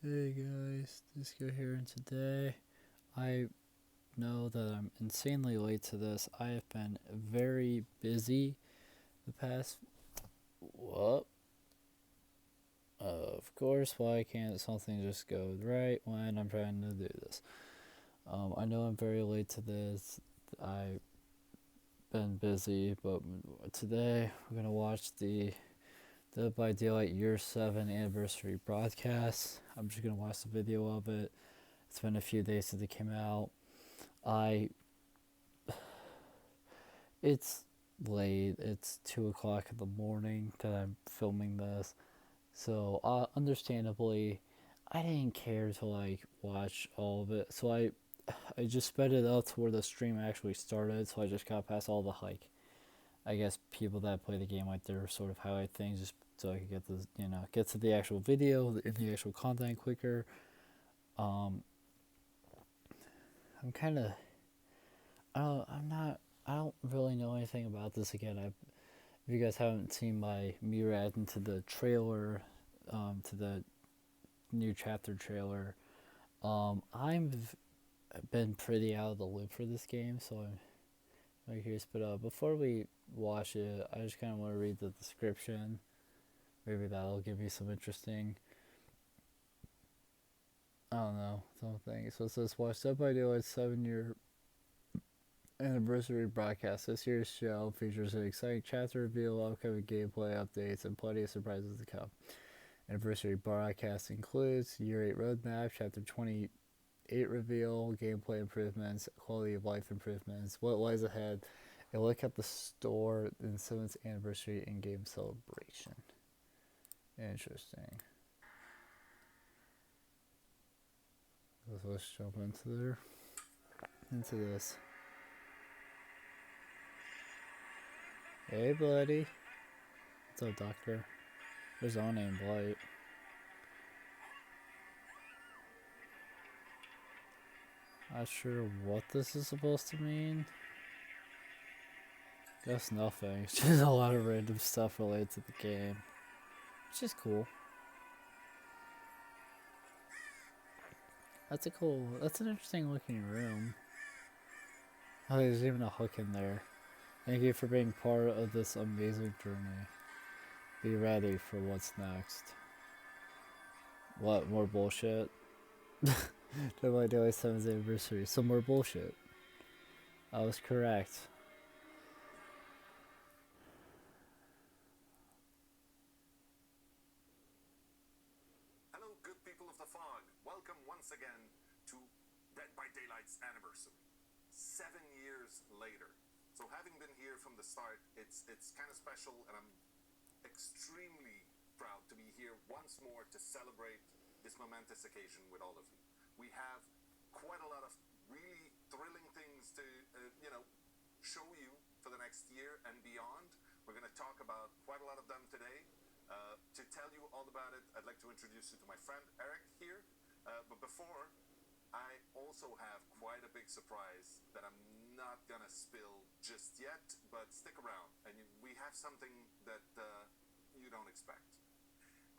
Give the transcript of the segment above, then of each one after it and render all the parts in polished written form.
Hey guys, D1sco here, and today I know that I'm insanely late to this. I have been very busy the past. What? Of course, why can't something just go right when I'm trying to do this? I know I'm very late to this. I've been busy, but today we're gonna watch the Dead by Daylight Year 7 anniversary broadcast. I'm just gonna watch the video of it. It's been a few days since it came out. I It's late. It's 2 o'clock in the morning that I'm filming this. So, understandably, I didn't care to watch all of it. So I just sped it up to where the stream actually started. So I just got past all the I guess people that play the game their sort of highlight things, just so I could get to the actual video and the actual content quicker. Um, I'm kind of I'm not. I don't really know anything about this again. If you guys haven't seen me reacting to the trailer, to the new chapter trailer, I've been pretty out of the loop for this game, so I'm curious. But before we watch it, I just kind of want to read the description. Maybe that'll give me some interesting. I don't know something. So it says, "Watch Dead by Daylight 7-year anniversary broadcast. This year's show features an exciting chapter reveal, upcoming gameplay updates, and plenty of surprises to come. Anniversary broadcast includes Year 8 roadmap, Chapter 28 reveal, gameplay improvements, quality of life improvements, what lies ahead, a look at the store, and 7th anniversary in-game celebration." Interesting. So let's jump into this. Hey, buddy. What's up, Doctor? There's own name Blight. Not sure what this is supposed to mean. Guess nothing. It's just a lot of random stuff related to the game, which is cool. That's an interesting looking room. Oh, there's even a hook in there. Thank you for being part of this amazing journey. Be ready for what's next. What, more bullshit? Dead by Daylight 7th anniversary. Some more bullshit. I was correct. Hello, good people of the fog. Welcome once again to Dead by Daylight's anniversary. 7 years later. So having been here from the start, it's kind of special, and I'm extremely proud to be here once more to celebrate this momentous occasion with all of you. We have quite a lot of really thrilling things to, show you for the next year and beyond. We're going to talk about quite a lot of them today. To tell you all about it, I'd like to introduce you to my friend Eric here. But before, I also have quite a big surprise that I'm not going to spill just yet, but stick around. And we have something that you don't expect.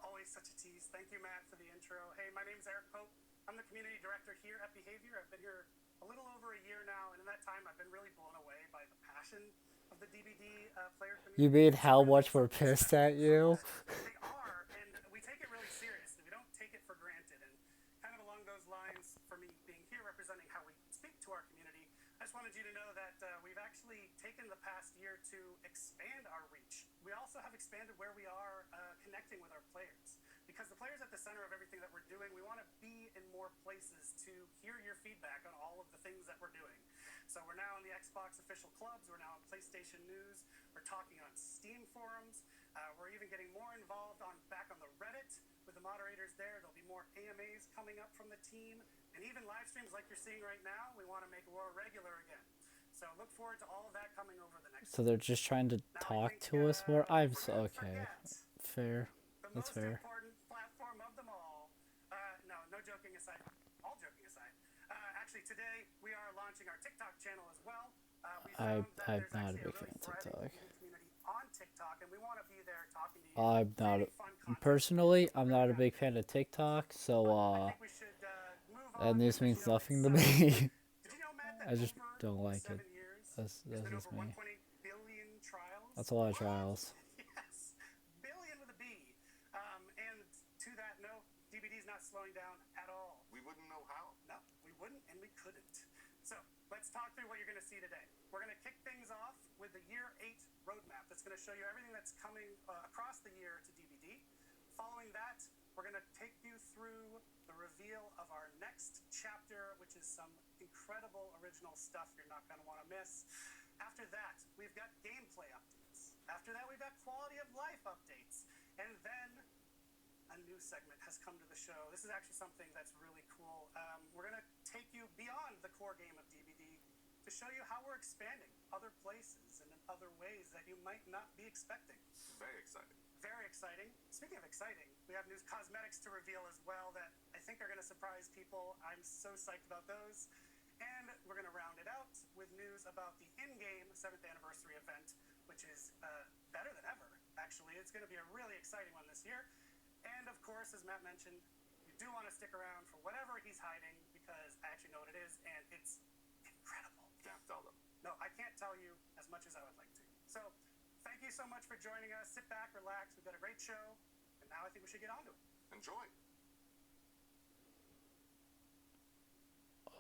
Always such a tease. Thank you, Matt, for the intro. Hey, my name is Eric Pope. I'm the community director here at Behavior. I've been here a little over a year now, and in that time, I've been really blown away by the passion of the DBD player community. You mean how much we're pissed at you? They are, and we take it really seriously. We don't take it for granted. And kind of along those lines, for me being here representing how we speak to our community, I just wanted you to know that we've actually taken the past year to expand our reach. We also have expanded where we are connecting with our players. Because the players at the center of everything that we're doing, we want to be in more places to hear your feedback on all of the things that we're doing. So we're now in the Xbox official clubs, we're now on PlayStation News, we're talking on Steam forums, we're even getting more involved back on the Reddit with the moderators there. There'll be more AMAs coming up from the team, and even live streams like you're seeing right now, we want to make more regular again. So look forward to all of that coming over the next So they're just trying to talk to us more? Okay. Fair. That's fair. Important platform of them all. No joking aside. All joking aside. Actually, today we are launching our TikTok channel as well. I'm not a big fan of TikTok. Community on TikTok. TikTok, and we want to be there talking to you, I'm not creating fun content. personally. We're I'm really not a happy big to be fan of here. TikTok, But so I think we should move that on with news the means show nothing to itself. me. Did you know, Matt, that I just over don't like it. 7 years, there's That's been just over me. 1.8 billion trials? That's a lot of What? trials. Yes, billion with a B. And to that note, DBD's not slowing down at all. We wouldn't know how. No, we wouldn't and we couldn't. So let's talk through what you're going to see today. We're going to kick things off with the Year 8 roadmap that's going to show you everything that's coming across the year to DBD. Following that, we're going to take you through the reveal of our next chapter, which is some incredible original stuff you're not going to want to miss. After that, we've got gameplay updates. After that, we've got quality of life updates. And then a new segment has come to the show. This is actually something that's really cool. We're going to take you beyond the core game of DBD to show you how we're expanding other places and in other ways that you might not be expecting. Very exciting. Very exciting. Speaking of exciting, we have new cosmetics to reveal as well that I think are going to surprise people. I'm so psyched about those. And we're going to round it out with news about the in-game 7th anniversary event, which is better than ever, actually. It's going to be a really exciting one this year. And of course, as Matt mentioned, you do want to stick around for whatever he's hiding because I actually know what it is, and it's incredible. Can't tell them. No, I can't tell you as much as I would like to. So, thank you so much for joining us. Sit back, relax. We've got a great show, and now I think we should get on to it. Enjoy.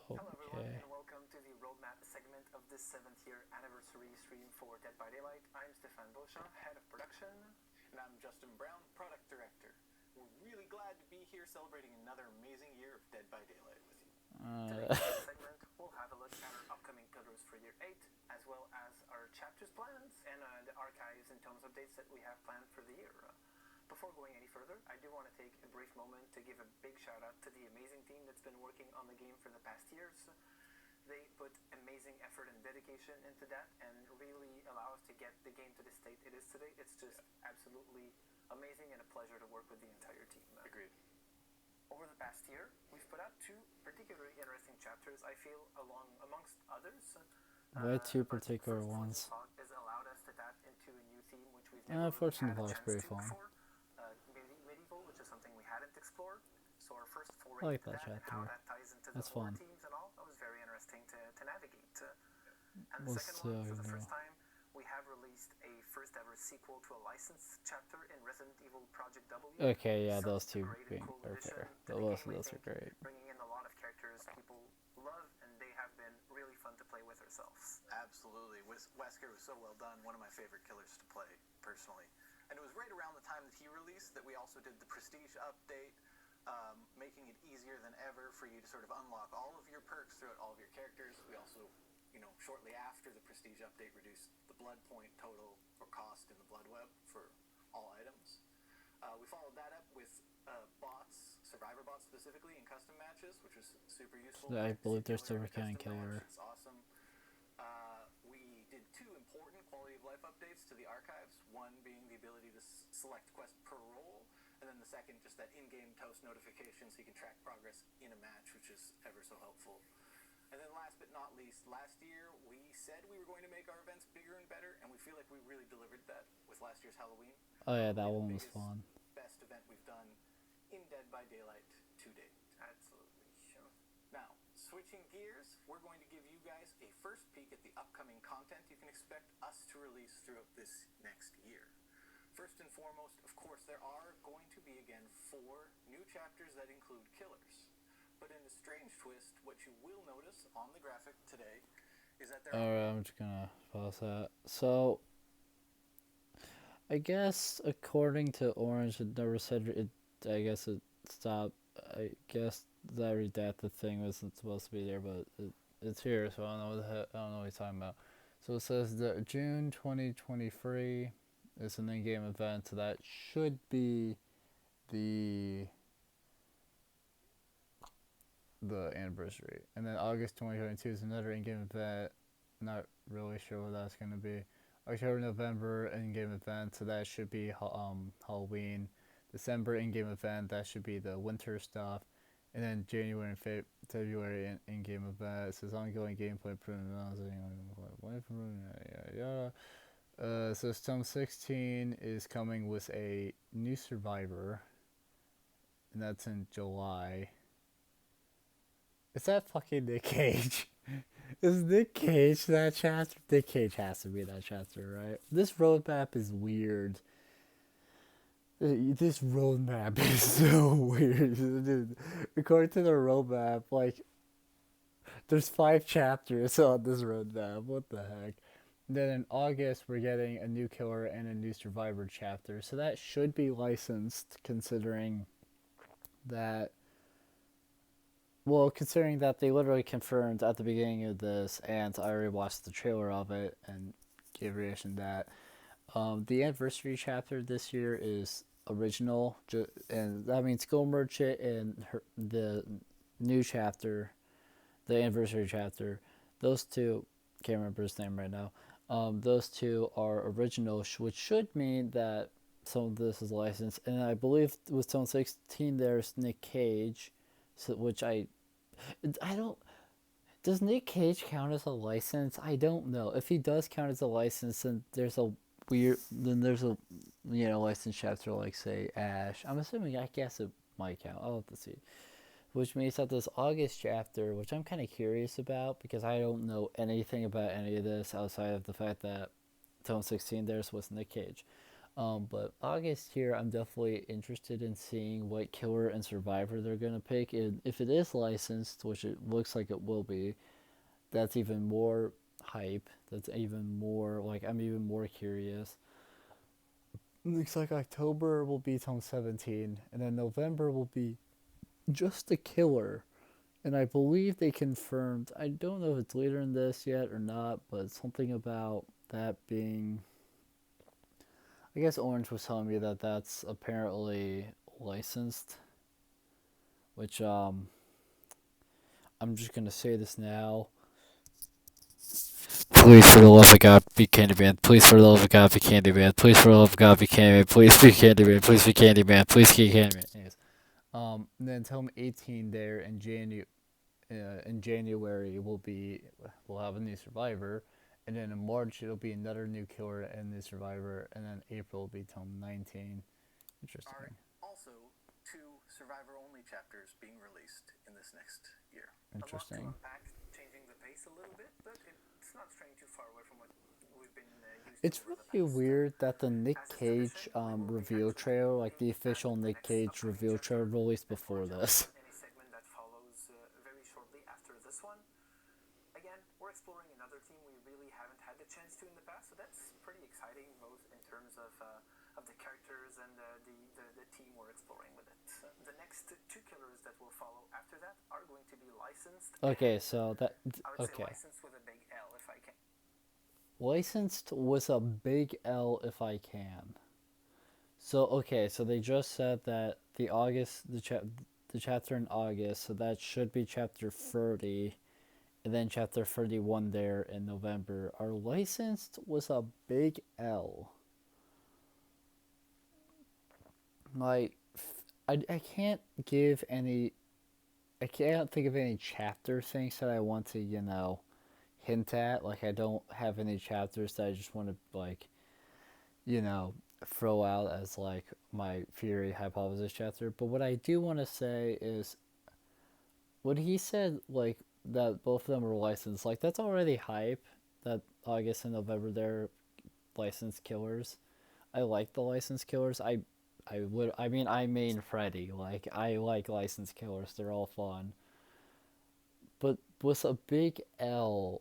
Hello everyone, Okay. and welcome to the roadmap segment of this 7th year anniversary stream for Dead by Daylight. I'm Stéphane Beauchamp, head of production. And I'm Justin Brown, product director. We're really glad to be here celebrating another amazing year of Dead by Daylight with you. Today's segment, we'll have a look at our upcoming pillars for year 8, as well as our chapters plans and the archives and tomes updates that we have planned for the year. Before going any further, I do want to take a brief moment to give a big shout out to the amazing team that's been working on the game for the past years. They put amazing effort and dedication into that and really allow us to get the game to the state it is today. It's just absolutely amazing and a pleasure to work with the entire team. Agreed. Over the past year, we've put out 2 particularly interesting chapters, I feel, amongst others. Why 2 but particular First ones? Fog has allowed us to tap into a new theme which we've never really Fortune had a Fog's chance pretty to fun. before. Medieval, which is something we hadn't explored. So our first I foray like into that that and how chapter. that ties into That's the horror fun. teams and all, that was very interesting to navigate. And the What's second one, for the new? first time, we have released a first ever sequel to a licensed chapter in Resident Evil Project W. Okay, yeah, Such those a 2 great and being cool are addition fair. to the Both of game, I those are think, great. bringing in a lot of characters people love, and they have been really fun to play with ourselves. Absolutely. Wesker was so well done. One of my favorite killers to play, personally. And it was right around the time that he released that we also did the Prestige update, making it easier than ever for you to sort of unlock all of your perks throughout all of your characters. We also, shortly after the Prestige update, reduced the blood point total or cost in the Blood Web for all items. We followed that up with bots, survivor bots specifically, in custom matches, which was super useful. I believe they're still Killer in a recounting custom match, Killer. It's awesome. We did 2 important quality of life updates to the archives, one being the ability to select quest per role, and then the second just that in-game toast notification so you can track progress in a match, which is ever so helpful. And then last but not least, last year we said we were going to make our events bigger and better, and we feel like we really delivered that with last year's Halloween. Oh yeah, that The one was biggest, fun. Best event we've done in Dead by Daylight to date. Absolutely. Sure. Now, switching gears, we're going to give you guys a first peek at the upcoming content you can expect us to release throughout this next year. First and foremost, of course, there are going to be, again, 4 new chapters that include killers. But in a strange twist, what you will notice on the graphic today is that there are... Alright, I'm just gonna pause that. So, I guess according to Orange, it never said it. I guess it stopped. I guess that redacted thing wasn't supposed to be there, but it's here. So I don't know I don't know what he's talking about. So it says that June 2023 is an in-game event. So that should be the anniversary, and then August 2022 is another in-game event. Not really sure what that's gonna be. October, November in-game event, so that should be Halloween. December in-game event, that should be the winter stuff, and then January and February in-game event. It says ongoing gameplay improvement. So Stone 16 is coming with a new survivor, and that's in July. Is that fucking Nick Cage? Is Nick Cage that chapter? Nick Cage has to be that chapter, right? This roadmap is weird. This roadmap is so weird, dude. According to the roadmap, like, there's 5 chapters on this roadmap. What the heck? Then in August, we're getting a new killer and a new survivor chapter. So that should be licensed, considering that. Well, considering that they literally confirmed at the beginning of this, and I already watched the trailer of it and gave a reaction to that. The anniversary chapter this year is original, and that means Skill Merchant and the new chapter, the anniversary chapter, those two, can't remember his name right now. Those two are original, which should mean that some of this is licensed. And I believe with Zone 16, there's Nick Cage, so, which I don't. Does Nick Cage count as a license? I don't know. If he does count as a license, then there's a license chapter like say Ash. I'm assuming. I guess it might count. I'll have to see. Which means that this August chapter, which I'm kind of curious about because I don't know anything about any of this outside of the fact that Tone 16 there's with Nick Cage. But August here, I'm definitely interested in seeing what killer and survivor they're gonna pick. And if it is licensed, which it looks like it will be, that's even more hype. That's even more like I'm even more curious. Looks like October will be Tone 17, and then November will be just a killer. And I believe they confirmed, I don't know if it's later in this yet or not, but something about that being, I guess Orange was telling me that that's apparently licensed, which I'm just gonna say this now. Please, for the love of God, be Candyman. Please, for the love of God, be Candyman. Please, for the love of God, be Candyman. Please be Candyman. Please be Candyman. Please be Candyman. Anyways, and then Tome 18 there in January we'll have a new survivor, and then in March it'll be another new killer and new survivor, and then April will be Tome 19. Interesting. Are also 2 survivor-only chapters being released in this next year. Interesting. A lot to unpack, changing the pace a little bit, but it's not straying too far away from what we've been used It's to over the really past. weird that the Nick As is Cage tradition, we will be reveal actually trailer, like the looking at official the Nick next Cage upcoming reveal chapter trailer released and before more this. any segment that follows very shortly after this one. Again, we're exploring another team we really haven't had the chance to in the past, so that's pretty exciting, both in terms of the characters and the team we're exploring with it. The next 2 killers that will follow after that are going to be licensed. Okay, so that I would say okay. licensed with a big L if I can. Licensed with a big L if I can. So okay, so they just said that the chapter in August, so that should be chapter 30, and then chapter 31 there in November are licensed with a big L. Like I can't give any I can't think of any chapter things that I want to, hint at. Like I don't have any chapters that I just want to you know, throw out as like my theory hypothesis chapter. But what I do want to say is when he said like that both of them were licensed, like that's already hype. That August and November they're licensed killers. I like the licensed killers. I main Freddy. Like I like licensed killers. They're all fun. But with a big L,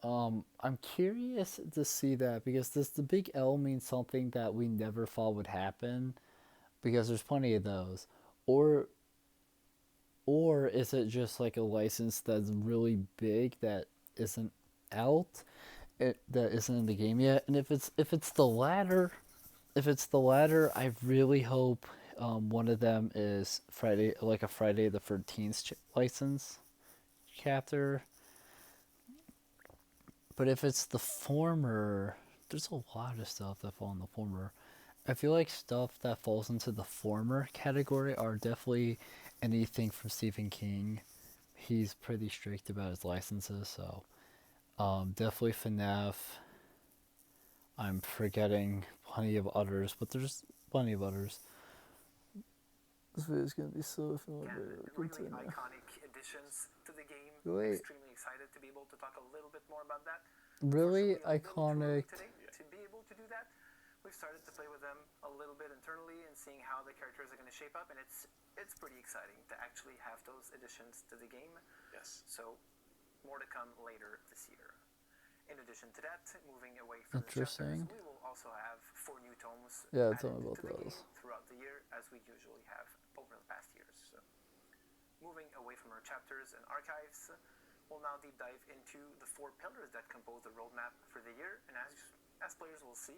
I'm curious to see that because does the big L mean something that we never thought would happen? Because there's plenty of those, or or is it just like a license that's really big that isn't out, that isn't in the game yet? And if it's the latter, I really hope one of them is Friday, like a Friday the 13th license chapter. But if it's the former, there's a lot of stuff that fall in the former. I feel like stuff that falls into the former category are definitely anything from Stephen King. He's pretty strict about his licenses, so definitely FNAF. I'm forgetting plenty of others, but there's plenty of others. This video is gonna be so if you want Again, to really continue. iconic additions to the game. Wait. Extremely excited to be able to talk a little bit more about that. Really Unfortunately, a little too early iconic. today to be able to do that. We've started to play with them a little bit internally and seeing how the characters are going to shape up, and it's pretty exciting to actually have those additions to the game. Yes. So, more to come later this year. In addition to that, moving away from the Interesting. chapters, we will also have 4 new tomes Yeah, added tell me about to the those. game throughout the year, as we usually have over the past years. So, moving away from our chapters and archives, we'll now deep dive into the 4 pillars that compose the roadmap for the year, and as players will see,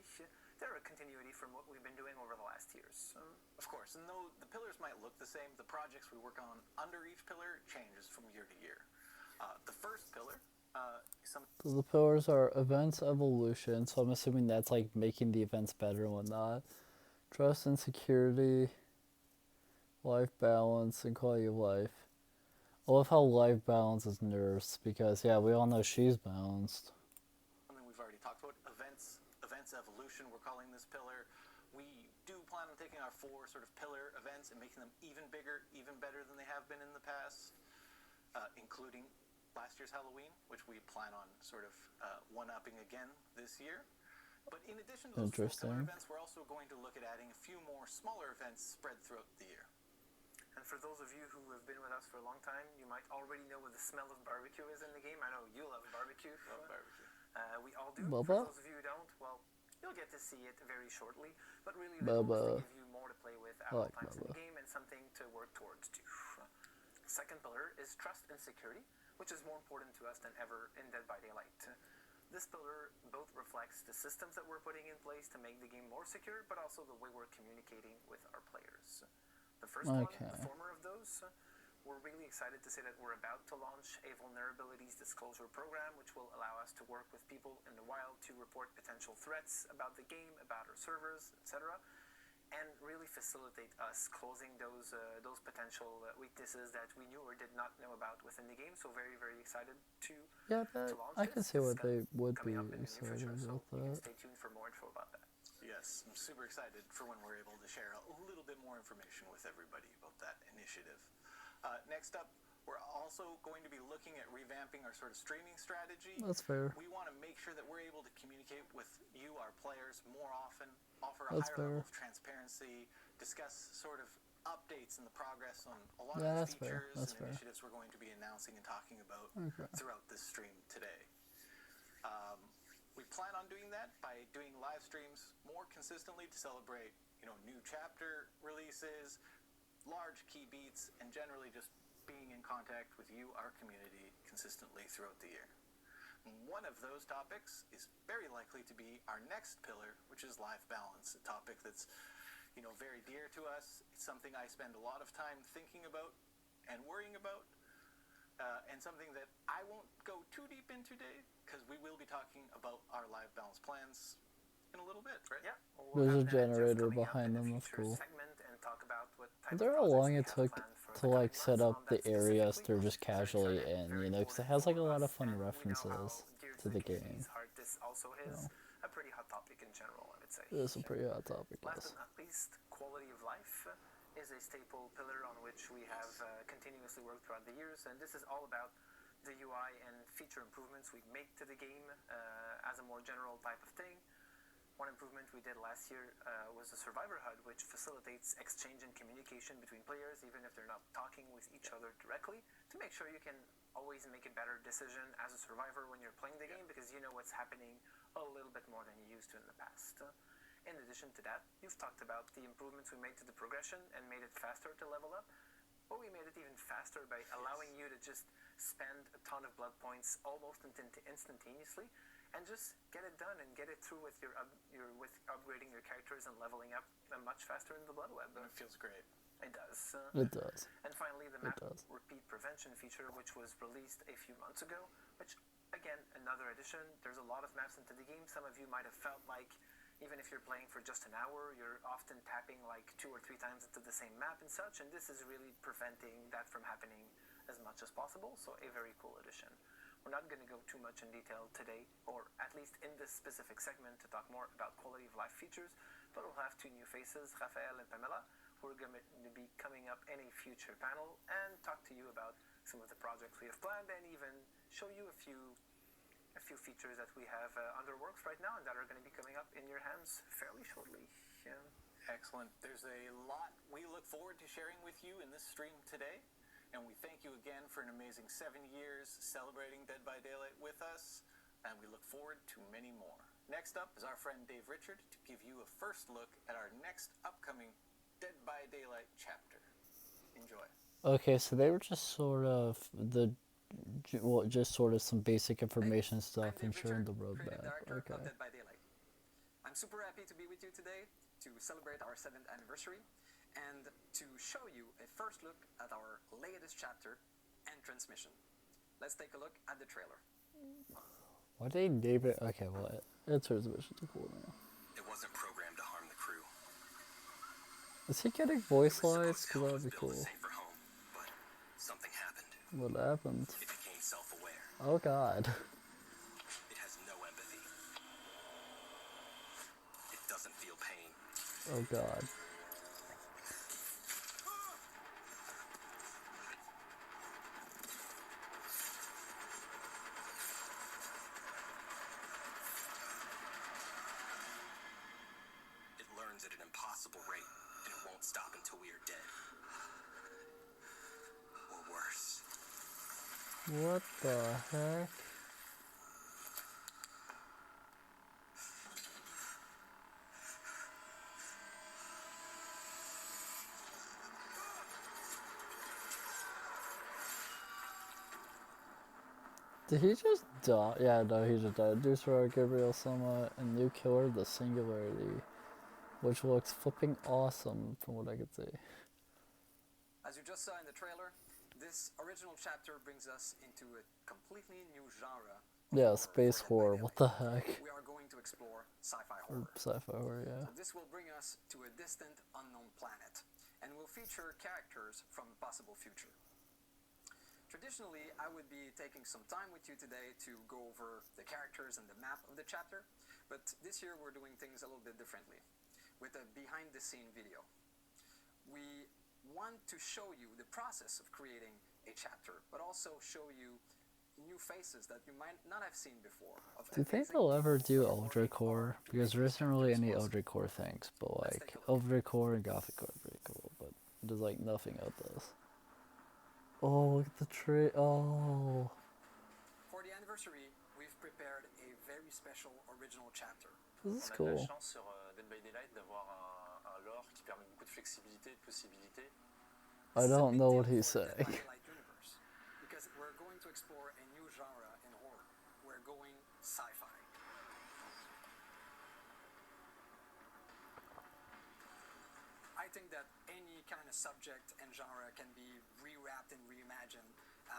they're a continuity from what we've been doing over the last years. Of course, and though the pillars might look the same, the projects we work on under each pillar changes from year to year. The first pillar is some So the pillars are events evolution, so I'm assuming that's like making the events better and whatnot. Trust and security, life balance, and quality of life. I love how life balance is nursed because yeah, we all know she's balanced. something we've already talked about. Events evolution, we're calling this pillar. We do plan on taking our 4 sort of pillar events and making them even bigger, even better than they have been in the past, including last year's Halloween, which we plan on sort of one-upping again this year. But in addition to those 4 pillar Interesting. events, we're also going to look at adding a few more smaller events spread throughout the year. And for those of you who have been with us for a long time, you might already know what the smell of barbecue is in the game. I know you love barbecue. Love barbecue. We all do. Bubba? For those of you who don't, well, you'll get to see it very shortly. But really, the goal is Bubba. to give you more to play with at I all like times in the Bubba. game and something to work towards too. Second pillar is trust and security, which is more important to us than ever in Dead by Daylight. This pillar both reflects the systems that we're putting in place to make the game more secure, but also the way we're communicating with our players. The first one, Okay. the former of those, we're really excited to say that we're about to launch a vulnerabilities disclosure program, which will allow us to work with people in the wild to report potential threats about the game, about our servers, etc., and really facilitate us closing those potential weaknesses that we knew or did not know about within the game. So very, very excited to Yeah, but launch I this. can see It's what they would be coming up in the near excited future, so about you can that. stay tuned for more info about that. Yes, I'm super excited for when we're able to share a little bit more information with everybody about that initiative. Next up, we're also going to be looking at revamping our sort of streaming strategy. That's fair. We want to make sure that we're able to communicate with you, our players, more often, offer a That's higher level fair. of transparency, discuss sort of updates and the progress on a lot Yeah, of that's the fair. features That's and fair. initiatives we're going to be announcing and talking about Okay. throughout this stream today. We plan on doing that by doing live streams more consistently to celebrate, new chapter releases, large key beats, and generally just being in contact with you, our community, consistently throughout the year. One of those topics is very likely to be our next pillar, which is life balance, a topic that's, very dear to us. It's something I spend a lot of time thinking about and worrying about. And something that I won't go too deep into today, because we will be talking about our live balance plans in a little bit, right? Yeah. There's a have that just generator coming up behind in a them, that's future cool. segment and talk about what type Wonder of how projects long we it have took planned for to the coming set months up on the that areas specifically. they're just So I'm sure casually that in, very because it important has like for a lot us, of fun and we know references how dear to the game. community's heart this also is. A pretty hot topic in general, I would say. It is a pretty hot topic, Last yes. but not least, quality of life is a staple pillar on which we have continuously worked throughout the years, and this is all about the UI and feature improvements we make to the game as a more general type of thing. One improvement we did last year was the Survivor HUD, which facilitates exchange and communication between players, even if they're not talking with each other directly, to make sure you can always make a better decision as a survivor when you're playing the game, because you know what's happening a little bit more than you used to in the past. In addition to that, you've talked about the improvements we made to the progression and made it faster to level up, but we made it even faster by allowing you to just spend a ton of blood points almost instantaneously and just get it done and get it through with with upgrading your characters and leveling up much faster in the blood web. It feels great. It does. It does. And finally, the It map does. repeat prevention feature, which was released a few months ago, which, again, another addition. There's a lot of maps into the game. Some of you might have felt like even if you're playing for just an hour, you're often tapping like 2 or 3 times into the same map and such, and this is really preventing that from happening as much as possible, so a very cool addition. We're not going to go too much in detail today, or at least in this specific segment, to talk more about quality of life features, but we'll have two new faces, Raphael and Pamela, who are going to be coming up in a future panel and talk to you about some of the projects we have planned and even show you a few features that we have under works right now and that are going to be coming up in your hands fairly shortly. Yeah. Excellent. There's a lot we look forward to sharing with you in this stream today. And we thank you again for an amazing 7 years celebrating Dead by Daylight with us. And we look forward to many more. Next up is our friend Dave Richard to give you a first look at our next upcoming Dead by Daylight chapter. Enjoy. Okay, so they were just sort of just sort of some basic information stuff and sharing the roadmap. Okay. Of Dead by Daylight. I'm super happy to be with you today to celebrate our 7th anniversary and to show you a first look at our latest chapter and transmission. Let's take a look at the trailer. Why did they name it? Okay, well, transmission's cool now. It wasn't programmed to harm the crew. Is he getting voice It was lines? supposed to Because that'd help be us build cool. a safer home, but something happened. What happened? It became self-aware. Oh god. It has no empathy. It doesn't feel pain. Oh god. It learns at an impossible rate, and it won't stop until we are dead. Or worse. What the heck? Did he just die? Yeah, no, he just died. Deuce Roar, Gabriel Soma, and new killer, the Singularity, which looks flipping awesome from what I could see. As you just saw in the trailer, this original chapter brings us into a completely new genre. Yeah, space horror. What the heck? We are going to explore sci-fi horror. Sci-fi horror, yeah. So this will bring us to a distant, unknown planet, and will feature characters from a possible future. Traditionally, I would be taking some time with you today to go over the characters and the map of the chapter, but this year we're doing things a little bit differently, with a behind-the-scene video. We want to show you the process of creating a chapter, but also show you new faces that you might not have seen before. Do you think they'll ever do Eldritch Core? Because there isn't really any Eldritch Core things, but like Eldritch Core and Gothic Core are pretty cool, but there's like nothing of this. Oh, look at the tree. Oh. For the anniversary, we've prepared a very special original chapter. This is On a de cool. la chance sur Dead by Daylight d'avoir un lore qui permet beaucoup de flexibilité et de possibilités. I don't know what he's For the Dead by saying. Daylight universe, because we're going to explore a new genre in horror. We're going sci-fi. I think that any kind of subject and genre can be rewrapped and reimagined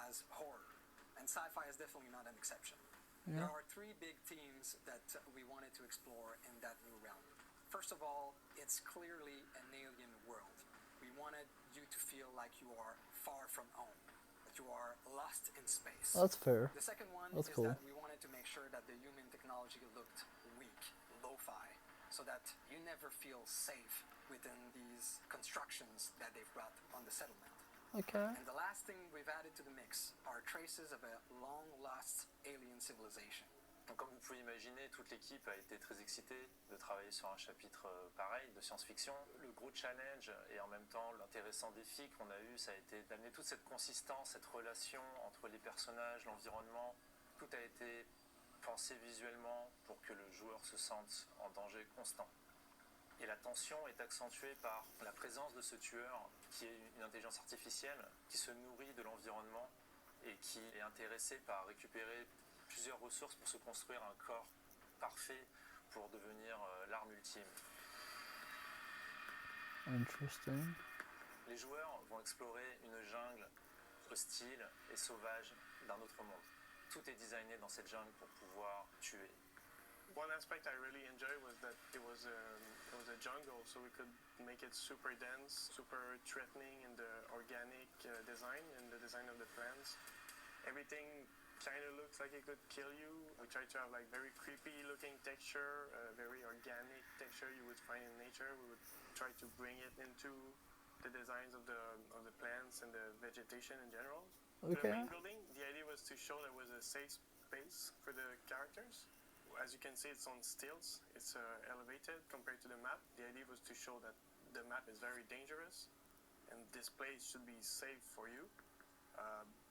as horror, and sci-fi is definitely not an exception. Yeah. There are three big themes that we wanted to explore in that new realm. First of all, it's clearly an alien world. We wanted you to feel like you are far from home, that you are lost in space. That's fair. The second one That's is cool. that we wanted to make sure that the human technology looked weak, lo-fi, so that you never feel safe within these constructions that they've brought on the settlement. Okay. And the last thing we've added to the mix are traces of a long-lost alien civilization. Donc, comme vous pouvez imaginer, toute l'équipe a été très excitée de travailler sur un chapitre pareil de science-fiction. Le gros challenge et en même temps l'intéressant défi qu'on a eu, ça a été d'amener toute cette consistance, cette relation entre les personnages, l'environnement. Tout a été pensé visuellement pour que le joueur se sente en danger constant. Et la tension est accentuée par la présence de ce tueur qui est une intelligence artificielle qui se nourrit de l'environnement et qui est intéressé par récupérer plusieurs ressources pour se construire un corps parfait pour devenir l'arme ultime. Interesting. Les joueurs vont explorer une jungle hostile et sauvage d'un autre monde. Tout est designé dans cette jungle pour pouvoir tuer. One aspect I really enjoyed was that it was a jungle, so we could make it super dense, super threatening in the organic design and the design of the plants. Everything kind of looks like it could kill you. We try to have like very creepy looking texture, very organic texture you would find in nature. We would try to bring it into the designs of the plants and the vegetation in general. Okay. The main building, the idea was to show there was a safe space for the characters. As you can see, it's on stilts. It's elevated compared to the map. The idea was to show that the map is very dangerous and this place should be safe for you.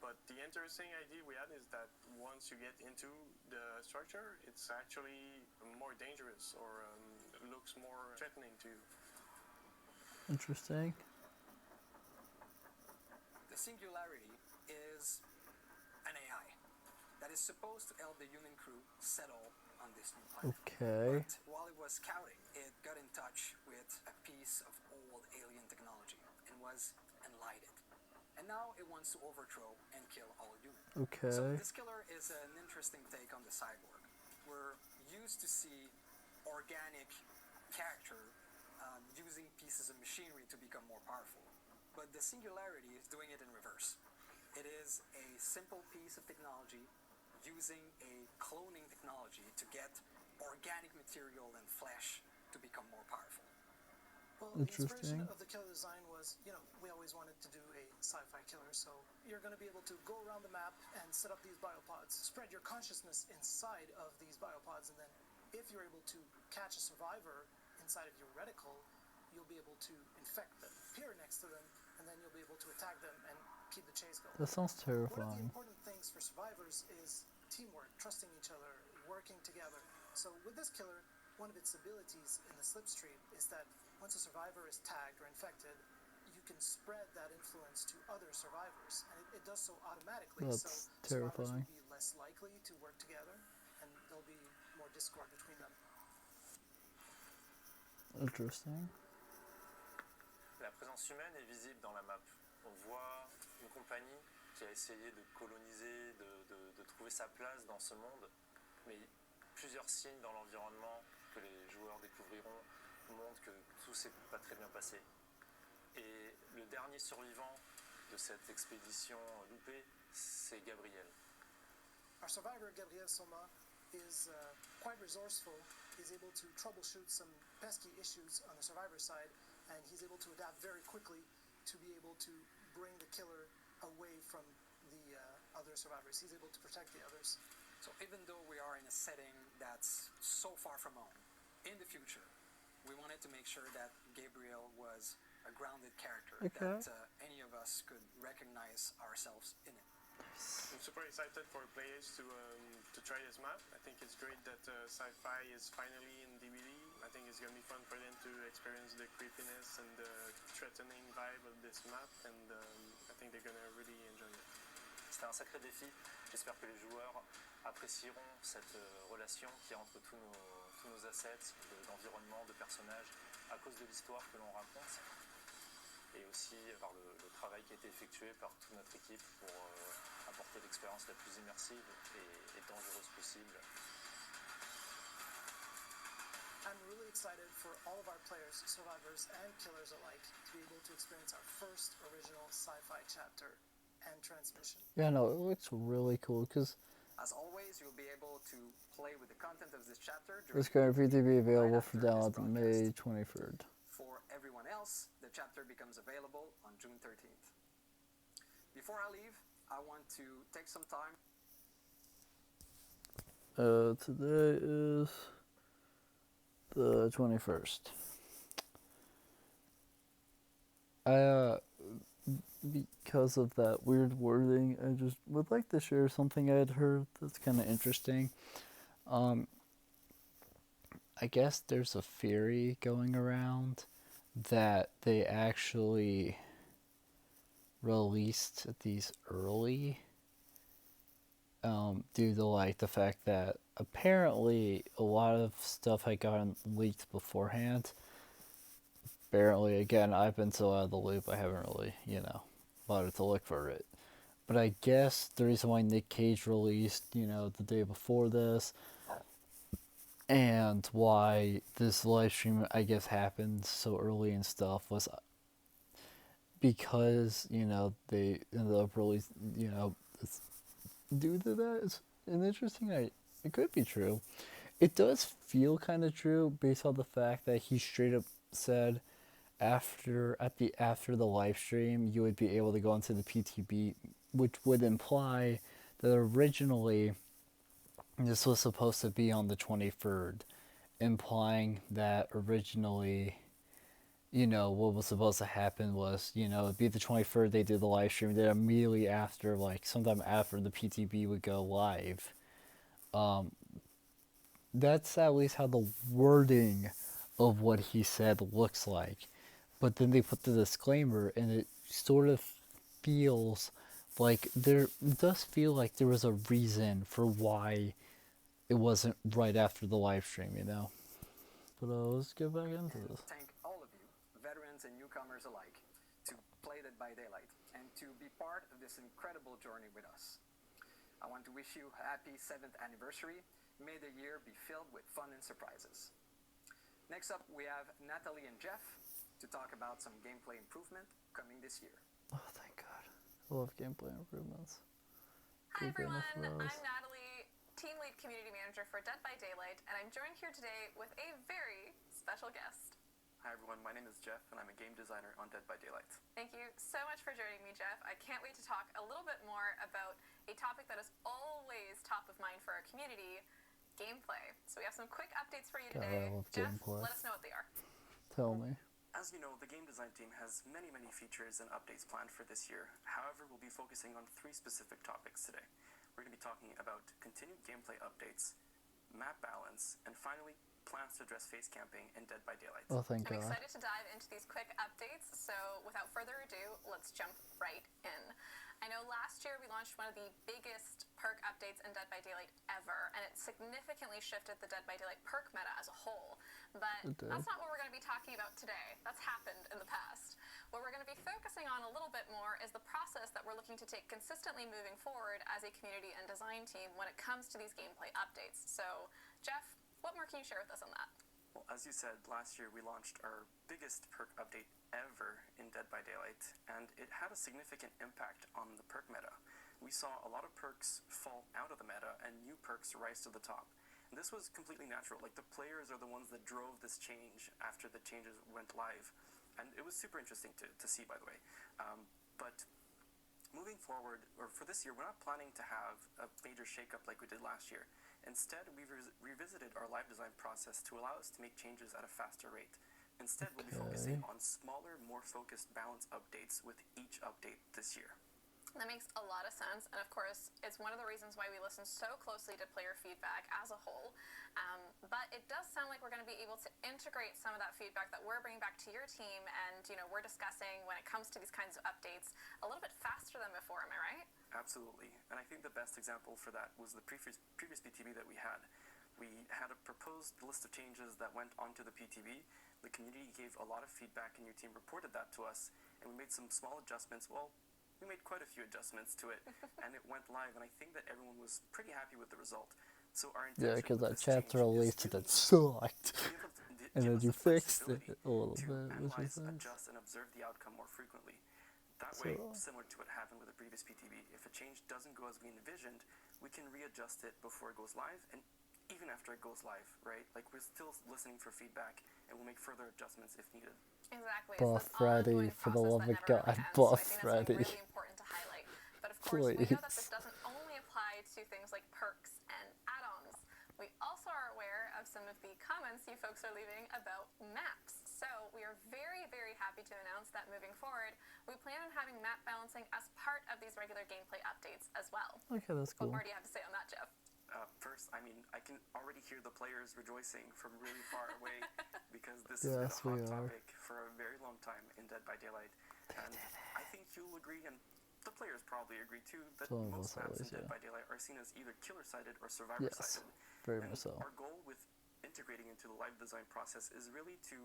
But the interesting idea we had is that once you get into the structure, it's actually more dangerous or looks more threatening to you. Interesting. The Singularity is an AI that is supposed to help the human crew settle on this new planet. Okay. But while it was scouting, it got in touch with a piece of old alien technology and was enlightened. And now it wants to overthrow and kill all humans. Okay. So this killer is an interesting take on the cyborg. We're used to see organic character using pieces of machinery to become more powerful. But the Singularity is doing it in reverse. It is a simple piece of technology using a cloning technology to get organic material and flesh to become more powerful. Well, the inspiration Interesting. of the killer design was, we always wanted to do a sci-fi killer, so you're going to be able to go around the map and set up these biopods, spread your consciousness inside of these biopods, and then if you're able to catch a survivor inside of your reticle, you'll be able to infect them, appear next to them, and then you'll be able to attack them and keep the chase going. That sounds One of the terrifying. important things for survivors is teamwork, trusting each other, working together. So with this killer, one of its abilities in the slipstream is that once a survivor is tagged or infected, you can spread that influence to other survivors, and it does so automatically. That's so terrifying. survivors will be less likely to work together, and there'll be more discord between them. Interesting. La présence humaine est visible dans la map. On voit une compagnie qui a essayé de coloniser, de trouver sa place dans ce monde, mais plusieurs signes dans l'environnement que les joueurs découvriront montrent que tout s'est pas très bien passé. Et le dernier survivant de cette expédition loupée, c'est Gabriel. Our survivor, Gabriel Soma, is quite resourceful. He's able to troubleshoot some pesky issues on the survivor side, and he's able to adapt very quickly to be able to bring the killer away from the other survivors. He's able to protect the others. So even though we are in a setting that's so far from home, in the future, we wanted to make sure that Gabriel was a grounded character, Okay. that any of us could recognize ourselves in it. I'm super excited for players to try this map. I think it's great that sci-fi is finally in DVD. I think it's going to be fun for them to experience the creepiness and the threatening vibe of this map, and I think they're going to really enjoy it. C'était un sacré défi. J'espère que les joueurs apprécieront cette relation qui est entre tous nos assets, d'environnement, de personnages, à cause de l'histoire que l'on raconte, et aussi par le travail qui a été effectué par toute notre équipe pour apporter l'expérience la plus immersive et dangereuse possible. I'm really excited for all of our players, survivors and killers alike, to be able to experience our first original sci-fi chapter and transmission. Yeah, no, it looks really cool because As always, you'll be able to play with the content of this chapter during it's going to be available right for after this download on May broadcast. 23rd. For everyone else, the chapter becomes available on June 13th. Before I leave, I want to take some time. Today is the 21st. Because of that weird wording, I just would like to share something I had heard that's kind of interesting. I guess there's a theory going around that they actually released these early due to like the fact that apparently a lot of stuff had gotten leaked beforehand. Apparently, again, I've been so out of the loop, I haven't really, bothered to look for it. But I guess the reason why Nick Cage released, the day before this, and why this live stream, I guess, happened so early and stuff was because, they ended up releasing, due to that. It's an interesting. It could be true. It does feel kind of true based on the fact that he straight up said after the live stream you would be able to go into the PTB, which would imply that originally this was supposed to be on the 23rd, implying that originally, what was supposed to happen was, it'd be the 23rd, they did the live stream, then immediately after, like, sometime after the PTB would go live. That's at least how the wording of what he said looks like. But then they put the disclaimer, and it sort of feels like it does feel like there was a reason for why it wasn't right after the live stream. But let's get back into this. Thank all of you, veterans and newcomers alike, to play Dead by Daylight and to be part of this incredible journey with us. I want to wish you a happy 7th anniversary. May the year be filled with fun and surprises. Next up, we have Natalie and Jeff to talk about some gameplay improvement coming this year. Oh, thank God. I love gameplay improvements. Hi everyone, I'm Natalie, Team Lead Community Manager for Dead by Daylight, and I'm joined here today with a very special guest. Hi everyone, my name is Jeff, and I'm a game designer on Dead by Daylight. Thank you so much for joining me, Jeff. I can't wait to talk a little bit more about a topic that is always top of mind for our community, gameplay. So we have some quick updates for you today. I love Jeff, gameplay. let us know what they are. Tell me. As you know, the game design team has many features and updates planned for this year. However, we'll be focusing on 3 specific topics today. We're going to be talking about continued gameplay updates, map balance, and finally, plans to address face camping in Dead by Daylight. Oh, thank I'm God. excited to dive into these quick updates, so without further ado, let's jump right in. I know last year we launched one of the biggest perk updates in Dead by Daylight ever, and it significantly shifted the Dead by Daylight perk meta as a whole. But that's not what we're going to be talking about today. That's happened in the past. What we're going to be focusing on a little bit more is the process that we're looking to take consistently moving forward as a community and design team when it comes to these gameplay updates. So, Jeff, what more can you share with us on that? Well, as you said, last year we launched our biggest perk update ever in Dead by Daylight, and it had a significant impact on the perk meta. We saw a lot of perks fall out of the meta and new perks rise to the top. And this was completely natural. Like, the players are the ones that drove this change after the changes went live. And it was super interesting to see, by the way. But moving forward, or for this year, we're not planning to have a major shakeup like we did last year. Instead, we've revisited our live design process to allow us to make changes at a faster rate. Instead, we'll be focusing on smaller, more focused balance updates with each update this year. That makes a lot of sense, and of course, it's one of the reasons why we listen so closely to player feedback as a whole. But it does sound like we're going to be able to integrate some of that feedback that we're bringing back to your team, and we're discussing when it comes to these kinds of updates a little bit faster than before. Am I right? Absolutely, and I think the best example for that was the previous PTB that we had. We had a proposed list of changes that went onto the PTB. The community gave a lot of feedback, and your team reported that to us, and we made some small adjustments. Well, we made quite a few adjustments to it, and it went live, and I think that everyone was pretty happy with the result. So our intention because that with this chapter change is released to that sucked, and give then us you the fixed it flexibility a little to bit, which analyze, is nice. adjust, and observe the outcome more frequently. That way, similar to what happened with the previous PTB, if a change doesn't go as we envisioned, we can readjust it before it goes live, and even after it goes live, right? Like, we're still listening for feedback, and we'll make further adjustments if needed. Exactly. Buff Freddy, for the love of God, So I Buff think that's Freddy. really important to highlight. But of course, we know that this Please. doesn't only apply to things like perks and add-ons. We also are aware of some of the comments you folks are leaving about maps. So we are very happy to announce that moving forward, we plan on having map balancing as part of these regular gameplay updates as well. Okay, that's cool. What more do you have to say on that, Jeff? First, I mean, I can already hear the players rejoicing from really far away because this Yes, has been a hot we are. topic for a very long time in Dead by Daylight. And I think you'll agree, and the players probably agree too, that Some of most us maps always, in Dead yeah. by Daylight are seen as either killer-sided or Yes, survivor-sided. very And much so. our goal with integrating into the live design process is really to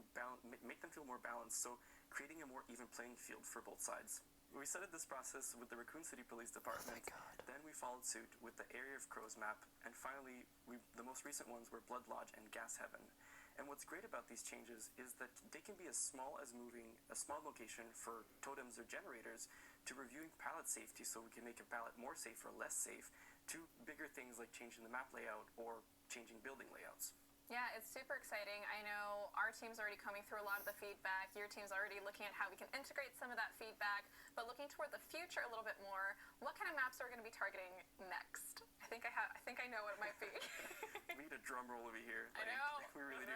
make them feel more balanced, so creating a more even playing field for both sides. We started this process with the Raccoon City Police Department, then we followed suit with the Area of Crows map, and finally, the most recent ones were Blood Lodge and Gas Heaven. And what's great about these changes is that they can be as small as moving a small location for totems or generators, to reviewing pallet safety so we can make a pallet more safe or less safe, to bigger things like changing the map layout or changing building layouts. Yeah, it's super exciting. I know our team's already coming through a lot of the feedback. Your team's already looking at how we can integrate some of that feedback. But looking toward the future a little bit more, what kind of maps are we going to be targeting next? I think I know what it might be. We need a drum roll over here. I know. We really do.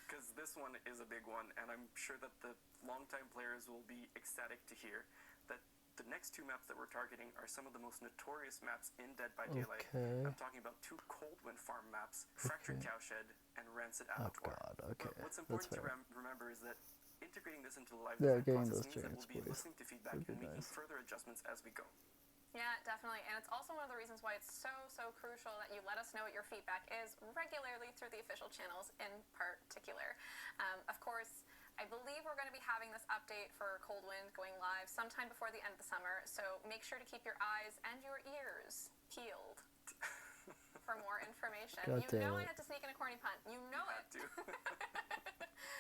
Because this one is a big one, and I'm sure that the longtime players will be ecstatic to hear that the next two maps that we're targeting are some of the most notorious maps in Dead by Daylight. Okay. I'm talking about two Coldwind Farm maps, Fractured Cowshed and Rancid Abattoir. God, okay. But what's important to That's fair. remember is that integrating this into the live Yeah, design getting process those means that giants, we'll be please. listening to feedback Would be and making nice. further adjustments as we go. Yeah, definitely. And it's also one of the reasons why it's so crucial that you let us know what your feedback is regularly through the official channels in particular. Of course, I believe we're going to be having this update for Coldwind going live sometime before the end of the summer, so make sure to keep your eyes and your ears peeled for more information. God You know damn I it. had to sneak in a corny pun. You know it.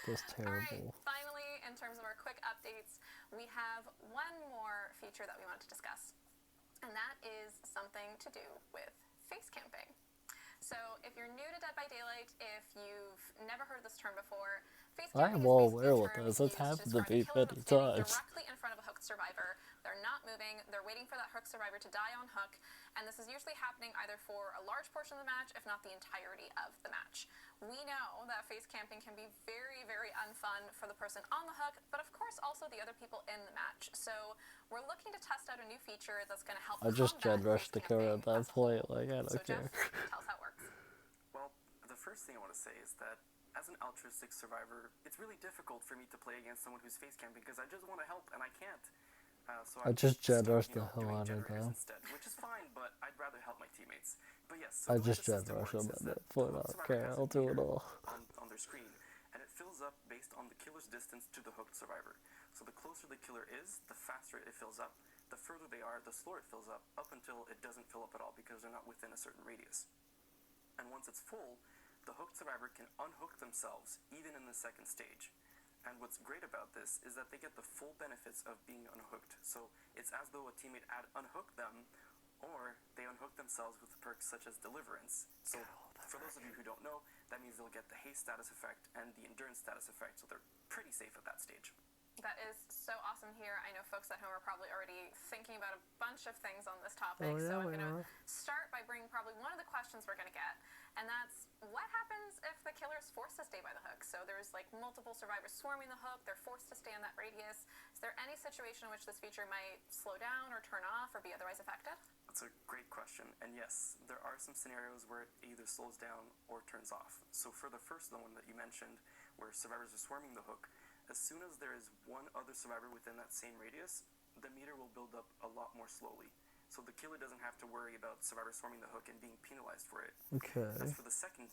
That's All right, terrible. finally, in terms of our quick updates, we have one more feature that we want to discuss, and that is something to do with face camping. So if you're new to Dead by Daylight, if you've never heard this term before, face I camping am is well basically aware a what term this. used It's to happened to describe me a killer many that's standing times. directly in front of a hooked survivor. They're not moving, they're waiting for that hooked survivor to die on hook, and this is usually happening either for a large portion of the match, if not the entirety of the match. We know that face camping can be very unfun for the person on the hook, but of course also the other people in the match. So we're looking to test out a new feature that's going to help I just combat Jed rushed the face killer camping at that as a whole. point. Like, I So don't care. Jeff, tell us how it works. Well, the first thing I want to say is that as an altruistic survivor, it's really difficult for me to play against someone who's face camping because I just want to help and I can't. So I I'm just Jed stuck, rushed the hell doing out of generators them. instead, which is fine, but I'd rather help my teammates. But yes, so I the way just the Jed system rushed works them is at that that point. the I hooked don't survivor care. has a I'll do it meter all. on their screen, and it fills up based on the killer's distance to the hooked survivor. So the closer the killer is, the faster it fills up. The further they are, the slower it fills up until it doesn't fill up at all because they're not within a certain radius. And once it's full, the hooked survivor can unhook themselves even in the second stage. And what's great about this is that they get the full benefits of being unhooked. So it's as though a teammate had unhooked them, or they unhook themselves with perks such as Deliverance. So for those of you who don't know, that means they'll get the haste status effect and the endurance status effect, so they're pretty safe at that stage. That is so awesome here. I know folks at home are probably already thinking about a bunch of things on this topic, Oh, yeah, so I'm we going to are. start by bringing probably one of the questions we're going to get, and that's what happens if the killer is forced to stay by the hook? So there's like multiple survivors swarming the hook, they're forced to stay in that radius. Is there any situation in which this feature might slow down or turn off or be otherwise affected? That's a great question, and yes, there are some scenarios where it either slows down or turns off. So for the first one that you mentioned, where survivors are swarming the hook, as soon as there is one other survivor within that same radius, the meter will build up a lot more slowly. So the killer doesn't have to worry about survivors swarming the hook and being penalized for it. Okay. As for the second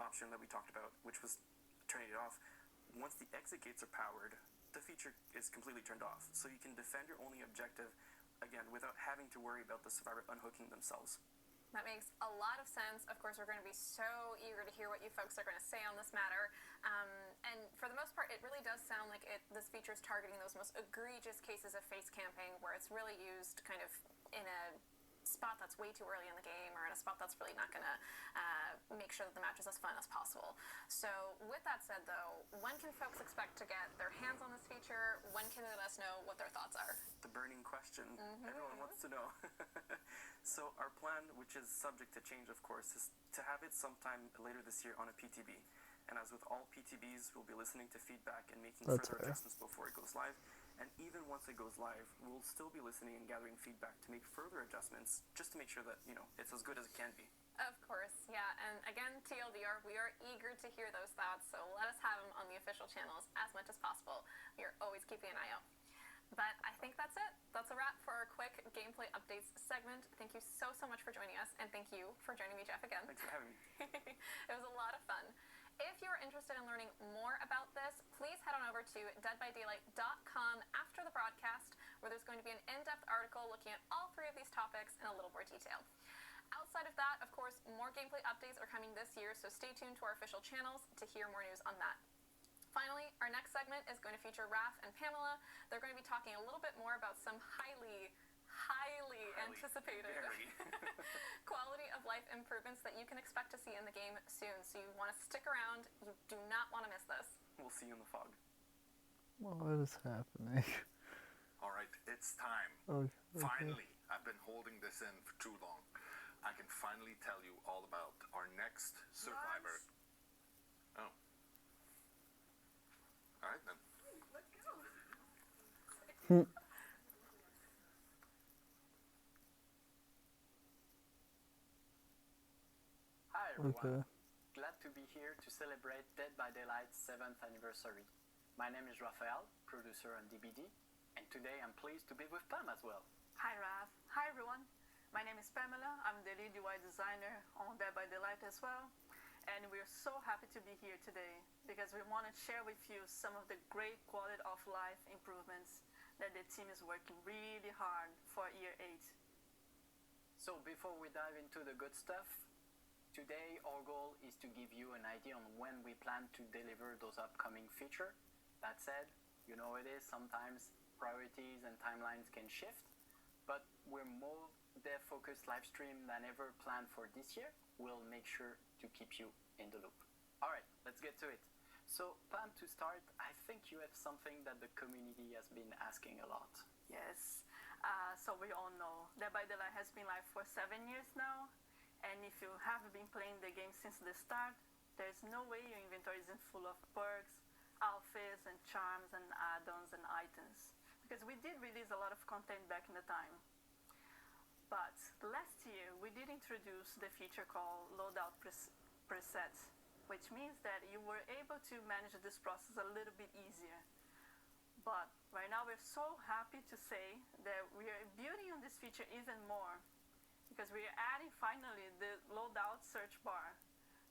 option that we talked about, which was turning it off, once the exit gates are powered, the feature is completely turned off. So you can defend your only objective, again, without having to worry about the survivor unhooking themselves. That makes a lot of sense. Of course, we're going to be so eager to hear what you folks are going to say on this matter. And for the most part, it really does sound like this feature is targeting those most egregious cases of face camping, where it's really used kind of in a spot that's way too early in the game, or in a spot that's really not going to make sure that the match is as fun as possible. So with that said, though, when can folks expect to get their hands on this feature? When can they let us know what their thoughts are? The burning question. Everyone wants to know. So our plan, which is subject to change, of course, is to have it sometime later this year on a PTB. And as with all PTBs, we'll be listening to feedback and making That's further fair. adjustments before it goes live. And even once it goes live, we'll still be listening and gathering feedback to make further adjustments, just to make sure that, it's as good as it can be. Of course, yeah. And again, TLDR, we are eager to hear those thoughts, so let us have them on the official channels as much as possible. We are always keeping an eye out. But I think that's it. That's a wrap for our quick gameplay updates segment. Thank you so much for joining us, and thank you for joining me, Jeff, again. Thanks for having me. It was a lot of fun. If you're interested in learning more about this, please head on over to deadbydaylight.com after the broadcast, where there's going to be an in-depth article looking at all three of these topics in a little more detail. Outside of that, of course, more gameplay updates are coming this year, so stay tuned to our official channels to hear more news on that. Finally, our next segment is going to feature Raph and Pamela. They're going to be talking a little bit more about some highly anticipated. Very. Quality of life improvements that you can expect to see in the game soon. So you want to stick around. You do not want to miss this. We'll see you in the fog. What is happening? All right, it's time. Okay. Finally, I've been holding this in for too long. I can finally tell you all about our next survivor. Oh. All right then. Let's go. Hi everyone. Okay. Glad to be here to celebrate Dead by Daylight's 7th anniversary. My name is Raphael, producer on DBD, and today I'm pleased to be with Pam as well. Hi Raph. Hi everyone. My name is Pamela. I'm the lead UI designer on Dead by Daylight as well. And we're so happy to be here today because we want to share with you some of the great quality of life improvements that the team is working really hard for year 8. So before we dive into the good stuff, today our goal is to give you an idea on when we plan to deliver those upcoming features. That said, you know it is, sometimes priorities and timelines can shift, but we're more dev-focused live stream than ever planned for this year. We'll make sure to keep you in the loop. Alright, let's get to it. So Pam, to start, I think you have something that the community has been asking a lot. Yes. So we all know Dead by Daylight has been live for 7 years now. And if you have been playing the game since the start, there's no way your inventory isn't full of perks, outfits, and charms, and add-ons, and items. Because we did release a lot of content back in the time. But last year, we did introduce the feature called Loadout Presets, which means that you were able to manage this process a little bit easier. But right now, we're so happy to say that we are building on this feature even more, because we are adding finally the loadout search bar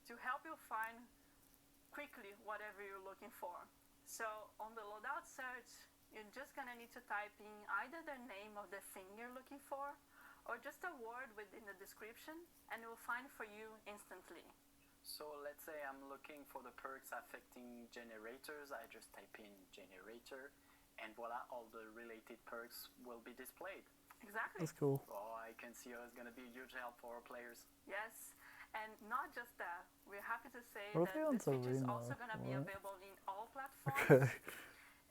to help you find quickly whatever you're looking for. So on the loadout search, you're just gonna need to type in either the name of the thing you're looking for or just a word within the description, and it will find for you instantly. So let's say I'm looking for the perks affecting generators. I just type in generator, and voila, all the related perks will be displayed. Exactly. That's cool. Oh, I can see how it's going to be a huge help for our players. Yes, and not just that, we're happy to say What if that they on this feature is Torino? also going to be What? available in all platforms. Okay.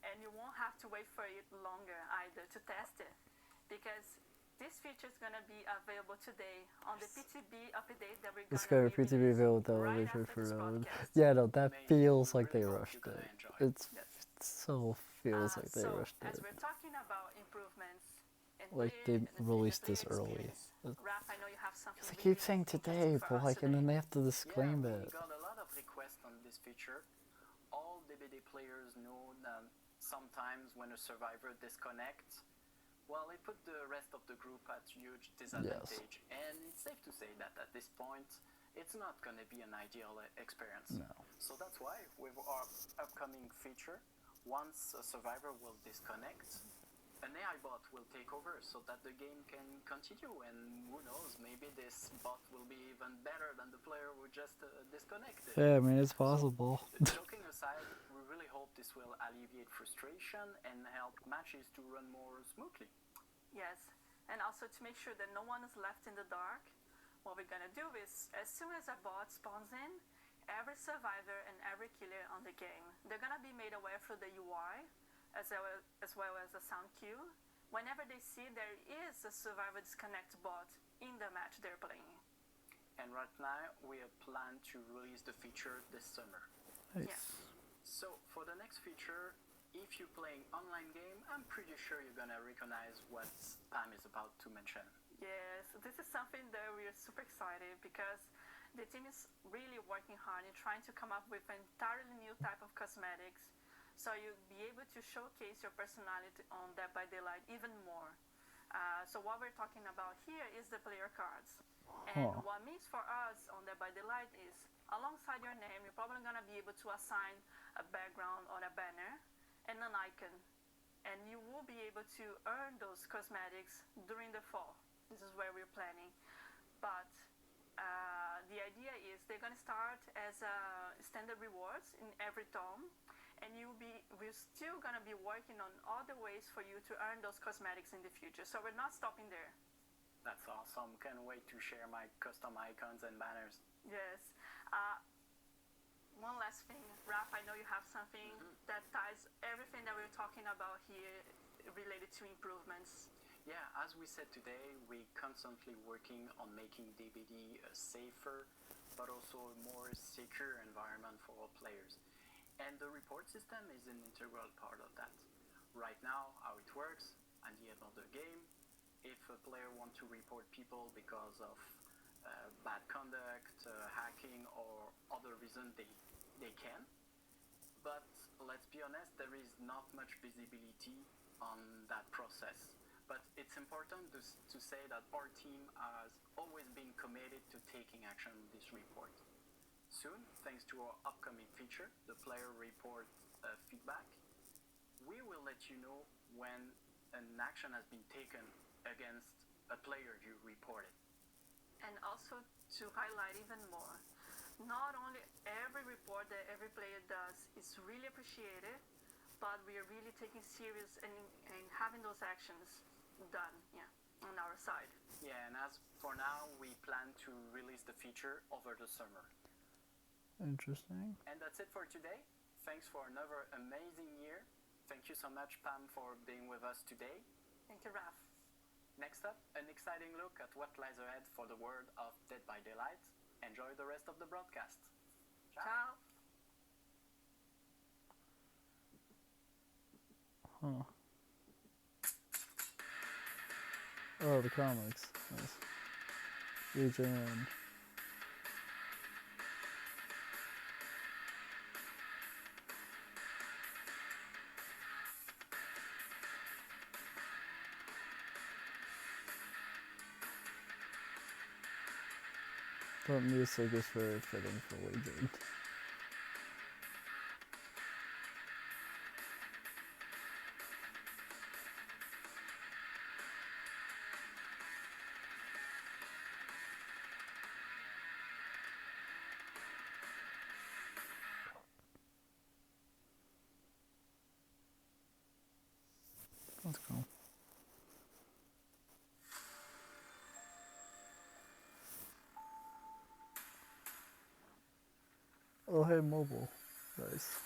And you won't have to wait for it longer either to test it, because this feature is going to be available today on the PTB update that we're going Let's to go be to PTB releasing available with right elevator after for this road. broadcast. Yeah, no, that Maybe feels like really they hope rushed you're gonna it. enjoy. It's so feels like they So rushed as it. we're talking about improvements in Like player- they in the released player this early. experience, Raph, I know you have something They really keep saying interesting today, for but us like, and then today. they have to disclaim Yeah, we it. got a lot of requests on this feature. All DBD players know that sometimes when a survivor disconnects, well, it put the rest of the group at huge disadvantage. And it's safe to say that at this point, it's not going to be an ideal experience. No. So that's why with our upcoming feature, once a survivor will disconnect, an AI bot will take over so that the game can continue, and who knows, maybe this bot will be even better than the player who just disconnected. Yeah, I mean, it's possible. Joking aside, we really hope this will alleviate frustration and help matches to run more smoothly. Yes, and also to make sure that no one is left in the dark, what we're gonna do is, as soon as a bot spawns in, every survivor and every killer on the game, they're gonna be made aware through the UI, as well as a sound cue, whenever they see there is a survivor disconnect bot in the match they're playing. And right now, we have planned to release the feature this summer. Nice. Yeah. So for the next feature, if you're playing online game, I'm pretty sure you're gonna recognize what Pam is about to mention. Yes, this is something that we're super excited because the team is really working hard in trying to come up with an entirely new type of cosmetics, so you'll be able to showcase your personality on Dead by Daylight even more. So what we're talking about here is the player cards. And what means for us on Dead by Daylight is, alongside your name, you're probably gonna be able to assign a background or a banner and an icon. And you will be able to earn those cosmetics during the fall. This is where we're planning. But the idea is they're gonna start as standard rewards in every tome, and we're still gonna be working on other ways for you to earn those cosmetics in the future. So we're not stopping there. That's awesome. Can't wait to share my custom icons and banners. Yes. One last thing, Raph, I know you have something that ties everything that we're talking about here related to improvements. Yeah, as we said today, we're constantly working on making DBD a safer, but also a more secure environment for all players. And the report system is an integral part of that. Right now, how it works, at the end of the game, if a player wants to report people because of bad conduct, hacking, or other reason, they can. But let's be honest, there is not much visibility on that process. But it's important to say that our team has always been committed to taking action on this report. Soon, thanks to our upcoming feature, the player report feedback, we will let you know when an action has been taken against a player you reported. And also to highlight even more, not only every report that every player does is really appreciated, but we are really taking serious and having those actions done, on our side. Yeah, and as for now, we plan to release the feature over the summer. Interesting. And that's it for today. Thanks for another amazing year. Thank you so much, Pam, for being with us today. Thank you, Raph. Next up, an exciting look at what lies ahead for the world of Dead by Daylight. Enjoy the rest of the broadcast. Ciao. Huh. Oh, the comics. Nice. Legion. That music is very fitting for Legion. That's cool. Oh, hey, mobile. Nice.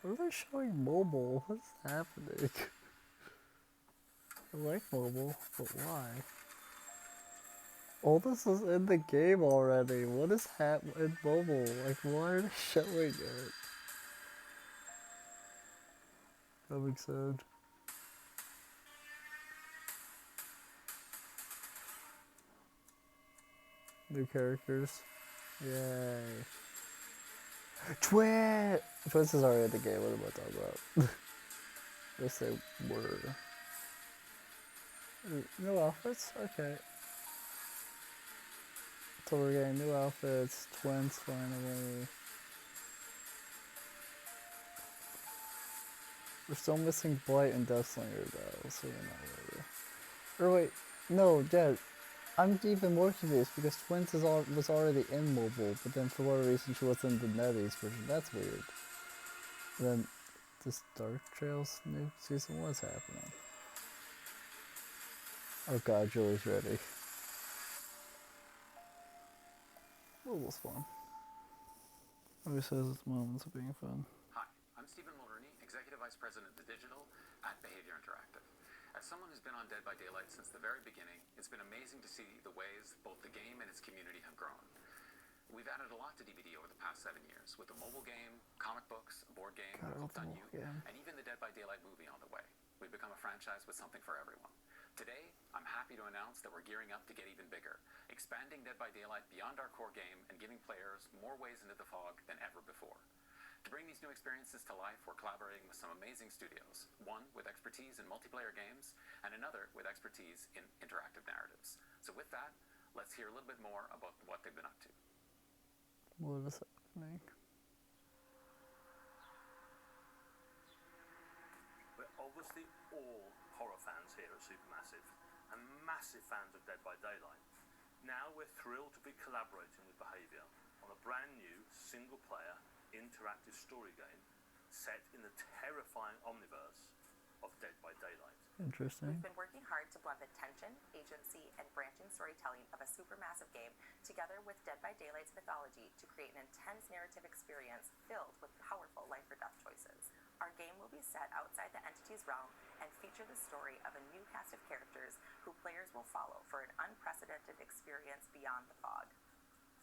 What are they showing mobile? What's happening? I like mobile, but why? All this is in the game already. What is happening in mobile? Like, why are they showing it? Coming soon. New characters. Yay. Twins is already in the game. What am I talking about? Yes, they were. New outfits? Okay. So we're getting new outfits. Twins finally. We're still missing Blight and Deathslinger though, so we're not ready. Or wait, no, Dad. I'm even more confused because Twins was already in mobile, but then for whatever reason she was in the NetEase version. That's weird. And then this Dark Trails new season, what's happening? Oh god, Julie's ready. Mobile's fun. Who says it's moments of being fun? Hi, I'm Stephen Mulroney, Executive Vice President of Digital at Behavior Interactive. As someone who's been on Dead by Daylight since the very beginning, it's been amazing to see the ways both the game and its community have grown. We've added a lot to DBD over the past 7 years, with a mobile game, comic books, a board game, Hooked on You, and even the Dead by Daylight movie on the way. We've become a franchise with something for everyone. Today, I'm happy to announce that we're gearing up to get even bigger, expanding Dead by Daylight beyond our core game and giving players more ways into the fog than ever before. To bring these new experiences to life, we're collaborating with some amazing studios, one with expertise in multiplayer games, and another with expertise in interactive narratives. So with that, let's hear a little bit more about what they've been up to. What is happening? We're obviously all horror fans here at Supermassive, and massive fans of Dead by Daylight. Now we're thrilled to be collaborating with Behavior on a brand new single-player interactive story game set in the terrifying omniverse of Dead by Daylight. Interesting. We've been working hard to blend the tension, agency, and branching storytelling of a supermassive game together with Dead by Daylight's mythology to create an intense narrative experience filled with powerful life or death choices. Our game will be set outside the entity's realm and feature the story of a new cast of characters who players will follow for an unprecedented experience beyond the fog.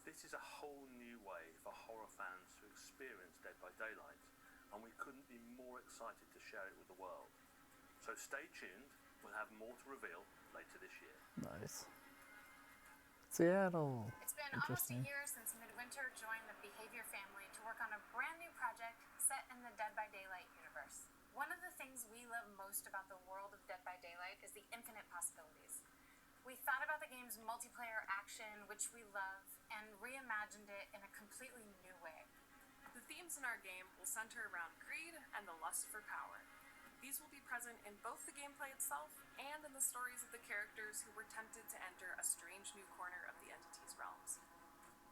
This is a whole new way for horror fans to experience Dead by Daylight, and we couldn't be more excited to share it with the world. So stay tuned, we'll have more to reveal later this year. Nice. Seattle. It's been almost a year since Midwinter joined the Behavior family to work on a brand new project set in the Dead by Daylight universe. One of the things we love most about the world of Dead by Daylight is the infinite possibilities. We thought about the game's multiplayer action, which we love, and reimagined it in a completely new way. The themes in our game will center around greed and the lust for power. These will be present in both the gameplay itself and in the stories of the characters who were tempted to enter a strange new corner of the entity's realms.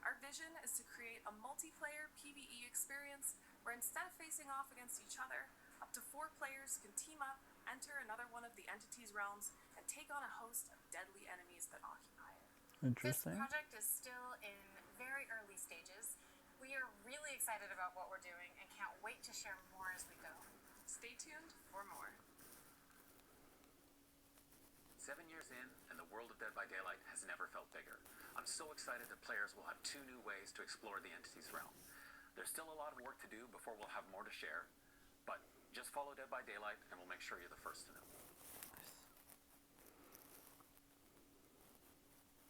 Our vision is to create a multiplayer PvE experience where instead of facing off against each other, up to 4 players can team up, enter another one of the entity's realms, and take on a host of deadly enemies that occupy it. Interesting. This project is still in very early stages. We are really excited about what we're doing and can't wait to share more as we go. Stay tuned for more. 7 years in, and the world of Dead by Daylight has never felt bigger. I'm so excited that players will have 2 new ways to explore the entity's realm. There's still a lot of work to do before we'll have more to share, but just follow Dead by Daylight and we'll make sure you're the first to know.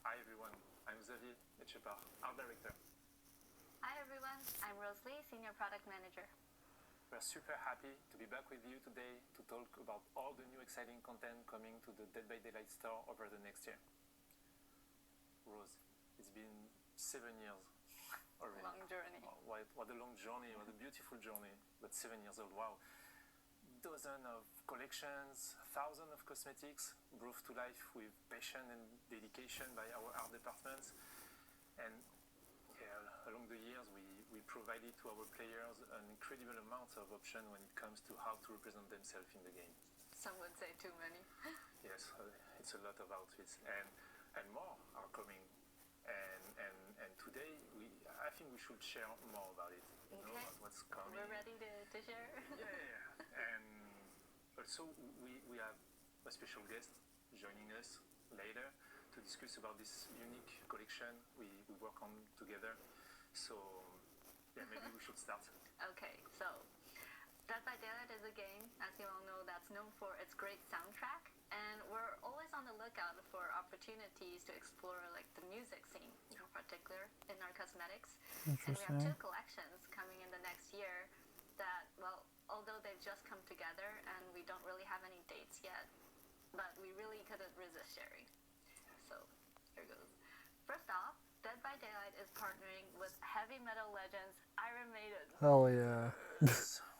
Hi everyone, I'm Xavier Etchepart, Art Director. Hi everyone, I'm Rosalie, Senior Product Manager. We're super happy to be back with you today to talk about all the new exciting content coming to the Dead by Daylight store over the next year. Rose, it's been 7 years already. Long journey. Oh, what a long journey, what a beautiful journey, but 7 years old, wow. Dozens of collections, thousands of cosmetics brought to life with passion and dedication by our art departments. And yeah, along the years, we provided to our players an incredible amount of options when it comes to how to represent themselves in the game. Some would say too many. Yes, it's a lot of outfits, and more are coming. And today, I think we should share more about it. Okay. Know about what's coming. We're ready to share. Yeah, and also we have a special guest joining us later to discuss about this unique collection we work on together. So yeah, maybe we should start. Okay, so Dead by Daylight is a game, as you all know, that's known for its great soundtrack, and we're always on the lookout for opportunities to explore like the music scene in particular in our cosmetics. And we have 2 collections coming in the next year that, well, although they've just come together and we don't really have any dates yet, but we really couldn't resist sharing. So here goes. First off, Dead by Daylight is partnering with heavy metal legends Iron Maiden. Hell yeah.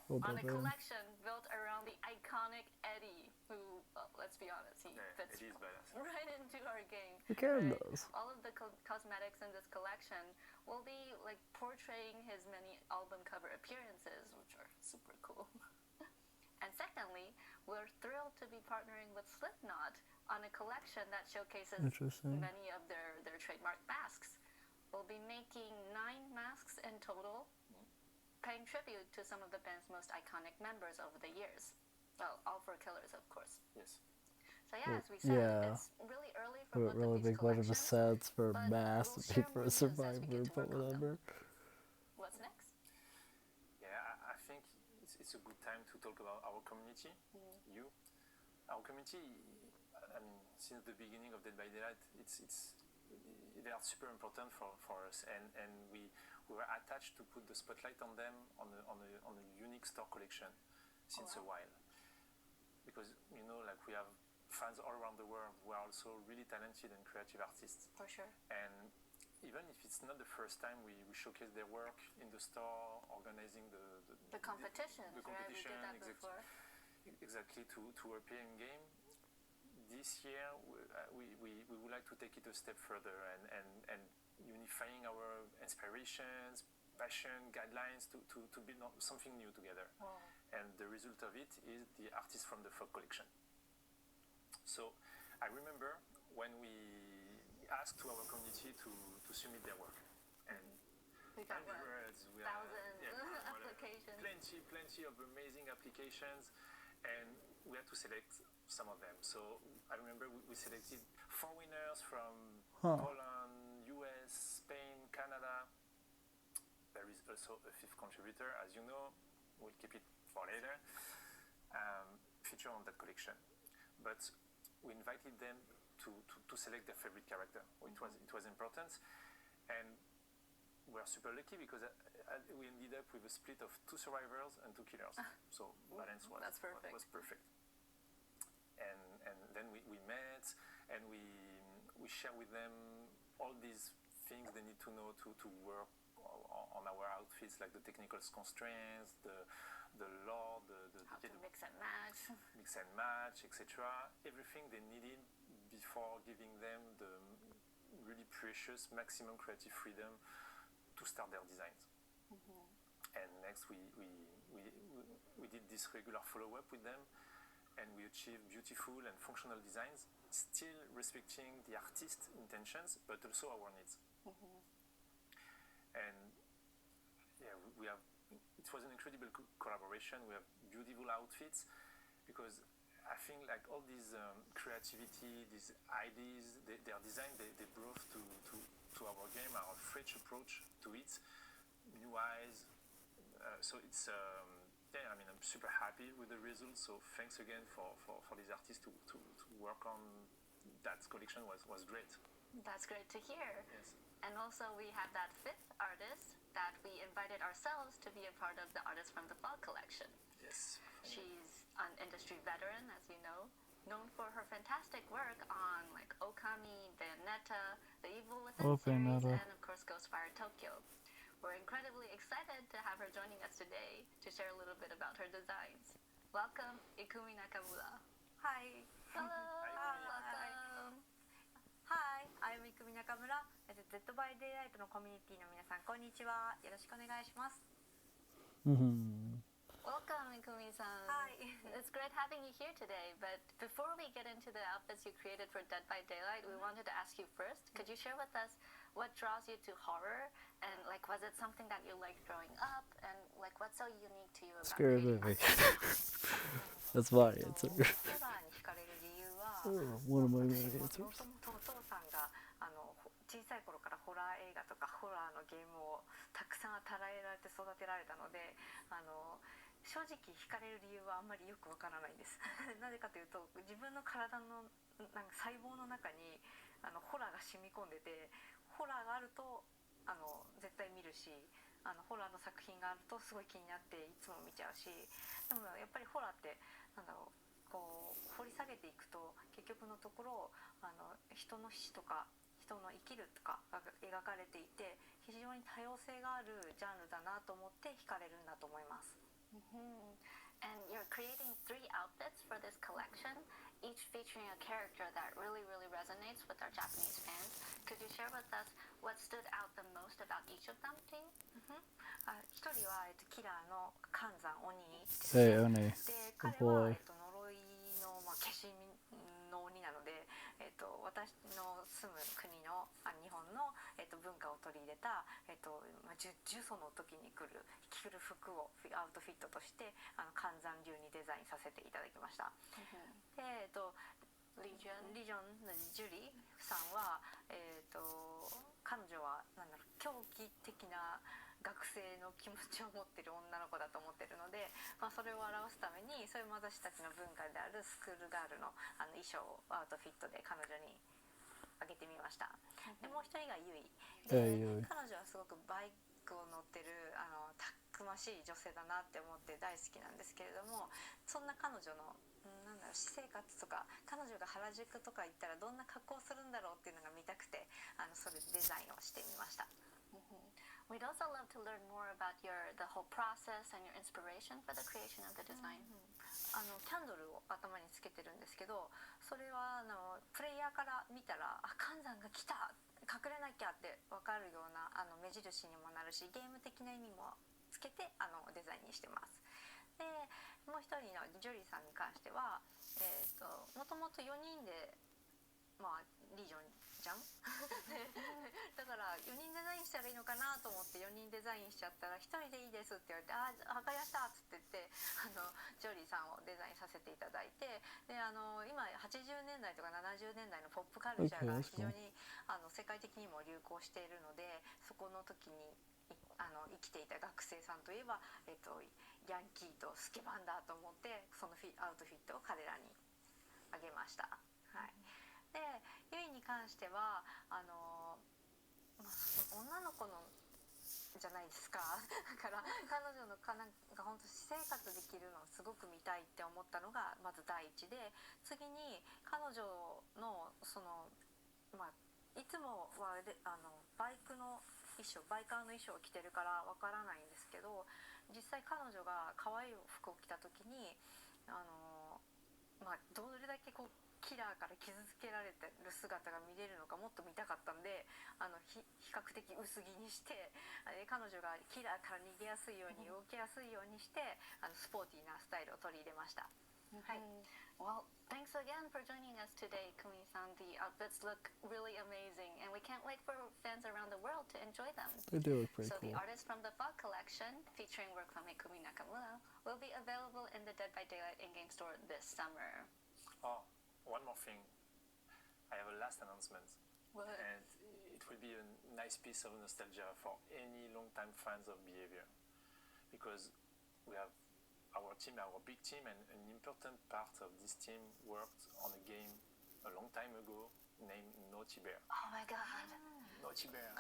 On a collection built around the iconic Eddie, who, well, let's be honest, he fits right into our game. Who cares those? All of the cosmetics in this collection will be like portraying his many album cover appearances, which are super cool. And secondly, we're thrilled to be partnering with Slipknot on a collection that showcases many of their trademark masks. We'll be making 9 masks in total, paying tribute to some of the band's most iconic members over the years. Well, all 4 killers, of course. Yes. So yeah, as we said, it's really early for both really of these big budget for sets, for masks, for Survivor, but whatever. What's next? Yeah, I think it's a good time to talk about our community. You, our community. I mean, since the beginning of Dead by Daylight, they are super important for us, and we were attached to put the spotlight on them on a unique store collection since a while, because like we have fans all around the world who are also really talented and creative artists. For sure. And even if it's not the first time we showcase their work in the store, organizing the competitions, the competition, right? We did that before. Exactly, to appear in game. This year, we would like to take it a step further and unifying our inspirations, passion, guidelines to build something new together. And the result of it is the Artists from the Fog collection. So I remember when we asked to our community to submit their work, and we got hundreds, thousands applications. Plenty of amazing applications, and we had to select some of them. So I remember we selected 4 winners from Poland, US, Spain, Canada. There is also a 5th contributor, as you know. We'll keep it for later. Feature on that collection. But we invited them to select their favorite character. It was important, and we're super lucky because we ended up with a split of 2 survivors and 2 killers. So balance was perfect. And then we met, and we share with them all these things they need to know to work on our outfits, like the technical constraints, the lore, how to mix and match, etc. Everything they needed before giving them the really precious maximum creative freedom to start their designs. And next we did this regular follow-up with them, and we achieved beautiful and functional designs, still respecting the artist's intentions, but also our needs. And yeah, it was an incredible collaboration. We have beautiful outfits, because I think like all these creativity, these ideas, their design, they brought to our game, our fresh approach to it, new eyes. So it's yeah, I mean, I'm super happy with the results. So thanks again for these artists to work on that collection was great. That's great to hear. Yes. And also we have that 5th artist that we invited ourselves to be a part of the Artists from the Fog collection. Yes. She's an industry veteran, as you know, known for her fantastic work on like Okami, Bayonetta, the Evil Within series, and of course Ghostfire Tokyo. We're incredibly excited to have her joining us today to share a little bit about her designs. Welcome, Ikumi Nakamura. Hi. Hello. Welcome. Hi, I'm Ikumi Nakamura. Dead by Daylight のコミュニティの皆さん、こんにちは。よろしくお願いします。Welcome, Ikumi-san. Hi. It's great having you here today. But before we get into the outfits you created for Dead by Daylight, we wanted to ask you first. Could you share with us what draws you to horror? And like, was it something that you liked growing up? And like, what's so unique to you about Scary movie. That's my answer. One of my answers. 小さい頃からホラー映画とかホラーのゲームをたくさん与えられて育てられたので、正直惹かれる理由はあんまりよくわからないんです。なぜかというと、自分の体のなんか細胞の中にホラーが染み込んでて、ホラーがあると絶対見るし、ホラーの作品があるとすごい気になっていつも見ちゃうし、でもやっぱりホラーってなんだろう、こう掘り下げていくと結局のところ人の死とか人の生きるとかが描かれていて、非常に多様性があるジャンルだなと思って惹かれるんだと思います。And you're creating 3 outfits for this collection, each featuring a character that really resonates with our Japanese fans. Could you share with us what stood out the most about each of them, please? 一人はキラーの寒山鬼ですね。Hey, Oni. で、彼は呪いの化身の鬼なので、私の住む国の日本の文化を取り入れた呪詛の時に着る服をアウトフィットとして寒山流にデザインさせていただきました。で、リジョンのジュリーさんは彼女はなんだろう、狂気的な学生の気持ちを持ってる女の子だと思ってるので、それを表すためにそういう私たちの文化であるスクールガールの衣装をアウトフィットで彼女にあげてみました。でもう一人がユイで、彼女はすごくバイクを乗ってるたくましい女性だなって思って大好きなんですけれども、そんな彼女のなんだろう、私生活とか彼女が原宿とか行ったらどんな格好をするんだろうっていうのが見たくてそれでデザインをしてみました。We'd also love to learn more about the whole process and your inspiration for the creation of the design. キャンドルを頭につけてるんですけど、それはプレイヤーから見たら寒山が来た、隠れなきゃって分かるような目印にもなるし、ゲーム的な意味もつけてデザインにしてます。で、もう一人のジョリーさんに関しては、もともと4人で、まあ、リージョンじゃんだから4人デザインしたらいいのかなと思って4人デザインしちゃったら1人でいいですって言われて、あ、分かりましたっつって言ってジョリーさんをデザインさせていただいて、で今80年代とか70年代のポップカルチャーが非常に世界的にも流行しているので、そこの時に生きていた学生さんといえば、ヤンキーとスケバンだと思ってそのアウトフィットを彼らにあげました。はい、でユイに関しては女の子のじゃないですかだから彼女のなんか本当私生活できるのをすごく見たいって思ったのがまず第一で、次に彼女のいつもはバイカーの衣装を着てるからわからないんですけど、実際彼女が可愛い服を着た時にどれだけこうキラーから傷つけられてる姿が見れるのかもっと見たかったんで、比較的薄着にして彼女がキラーから逃げやすいように動きやすいようにしてスポーティーなスタイルを取り入れました。はい。Well, thanks again for joining us today, Kumi-san. The outfits look really amazing, and we can't wait for fans around the world to enjoy them. They do look pretty so cool. The artists from the Fog Collection, featuring work by Kumi Nakamura, will be available in the Dead by Daylight in-game store this summer. Oh, one more thing. I have a last announcement. What? And it will be a nice piece of nostalgia for any long-time fans of Behavior. Because we have our team, our big team, and an important part of this team worked on a game a long time ago named Naughty Bear. Oh my god. Naughty Bear.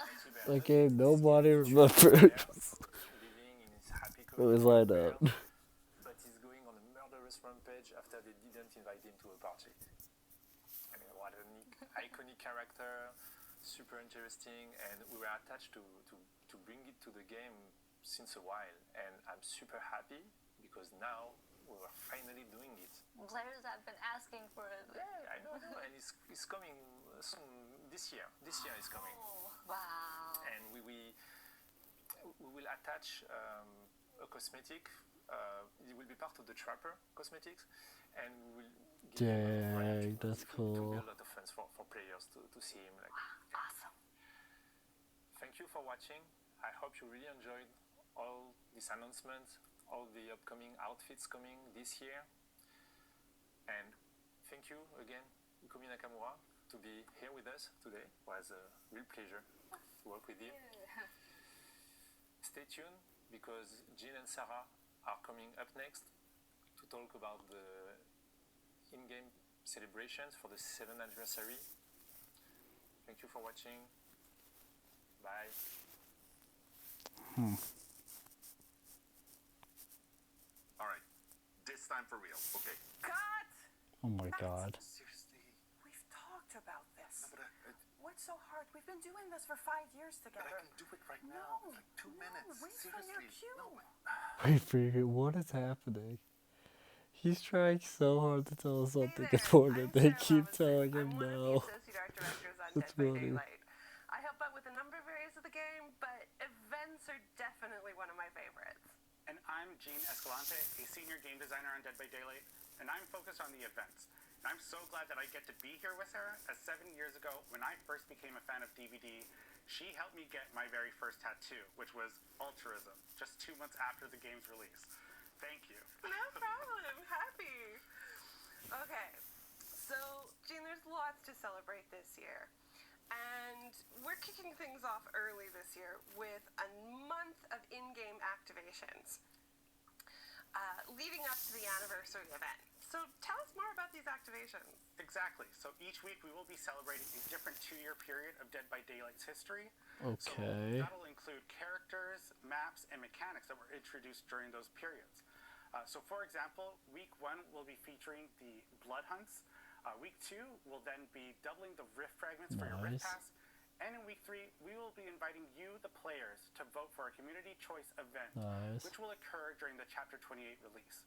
The game nobody remembered. It was like that. But he's going on a murderous rampage after they didn't invite him to a party. I mean, what an iconic character, super interesting, and we were attached to bring it to the game since a while, and I'm super happy because now we are finally doing it. Players have been asking for it. Yeah, I know, and it's coming soon. This year is coming. Oh, wow. And we will attach a cosmetic. It will be part of the Trapper cosmetics, and we will Dang, that's cool. It will be a lot of fun for players to see him. Like, awesome. Thank you for watching. I hope you really enjoyed all this announcement, all the upcoming outfits coming this year. And thank you again, Ikumi Nakamura, to be here with us today. It was a real pleasure to work with you. Stay tuned because Jean and Sarah are coming up next to talk about the in-game celebrations for the 7th anniversary. Thank you for watching. Bye. All right, this time for real. Okay. Cut! Oh my god. Seriously. We've talked about this. No, but What's so hard? We've been doing this for 5 years but together. I can do it right now. No, Like 2 minutes. wait for your Seriously. cue. No. Wait for you. What is happening? He's trying so hard to tell us something important. They keep telling him no. Associate art directors on That's Dead by funny. Daylight. I help out with a number of areas of the game, but events are definitely one of my favorites. And I'm Gene Escalante, a senior game designer on Dead by Daylight, and I'm focused on the events. And I'm so glad that I get to be here with Sarah, as 7 years ago, when I first became a fan of DVD, she helped me get my very first tattoo, which was altruism, just 2 months after the game's release. Thank you. No problem. Happy. Okay, so Gene, there's lots to celebrate this year. And we're kicking things off early this year with a month of in-game activations leading up to the anniversary event. So tell us more about these activations. Exactly. So each week we will be celebrating a different 2-year period of Dead by Daylight's history. Okay. So that'll include characters, maps, and mechanics that were introduced during those periods. So for example, week 1 will be featuring the Blood Hunts. Week 2 will then be doubling the Rift Fragments for your Rift Pass. And in week 3, we will be inviting you, the players, to vote for a community choice event, which will occur during the Chapter 28 release.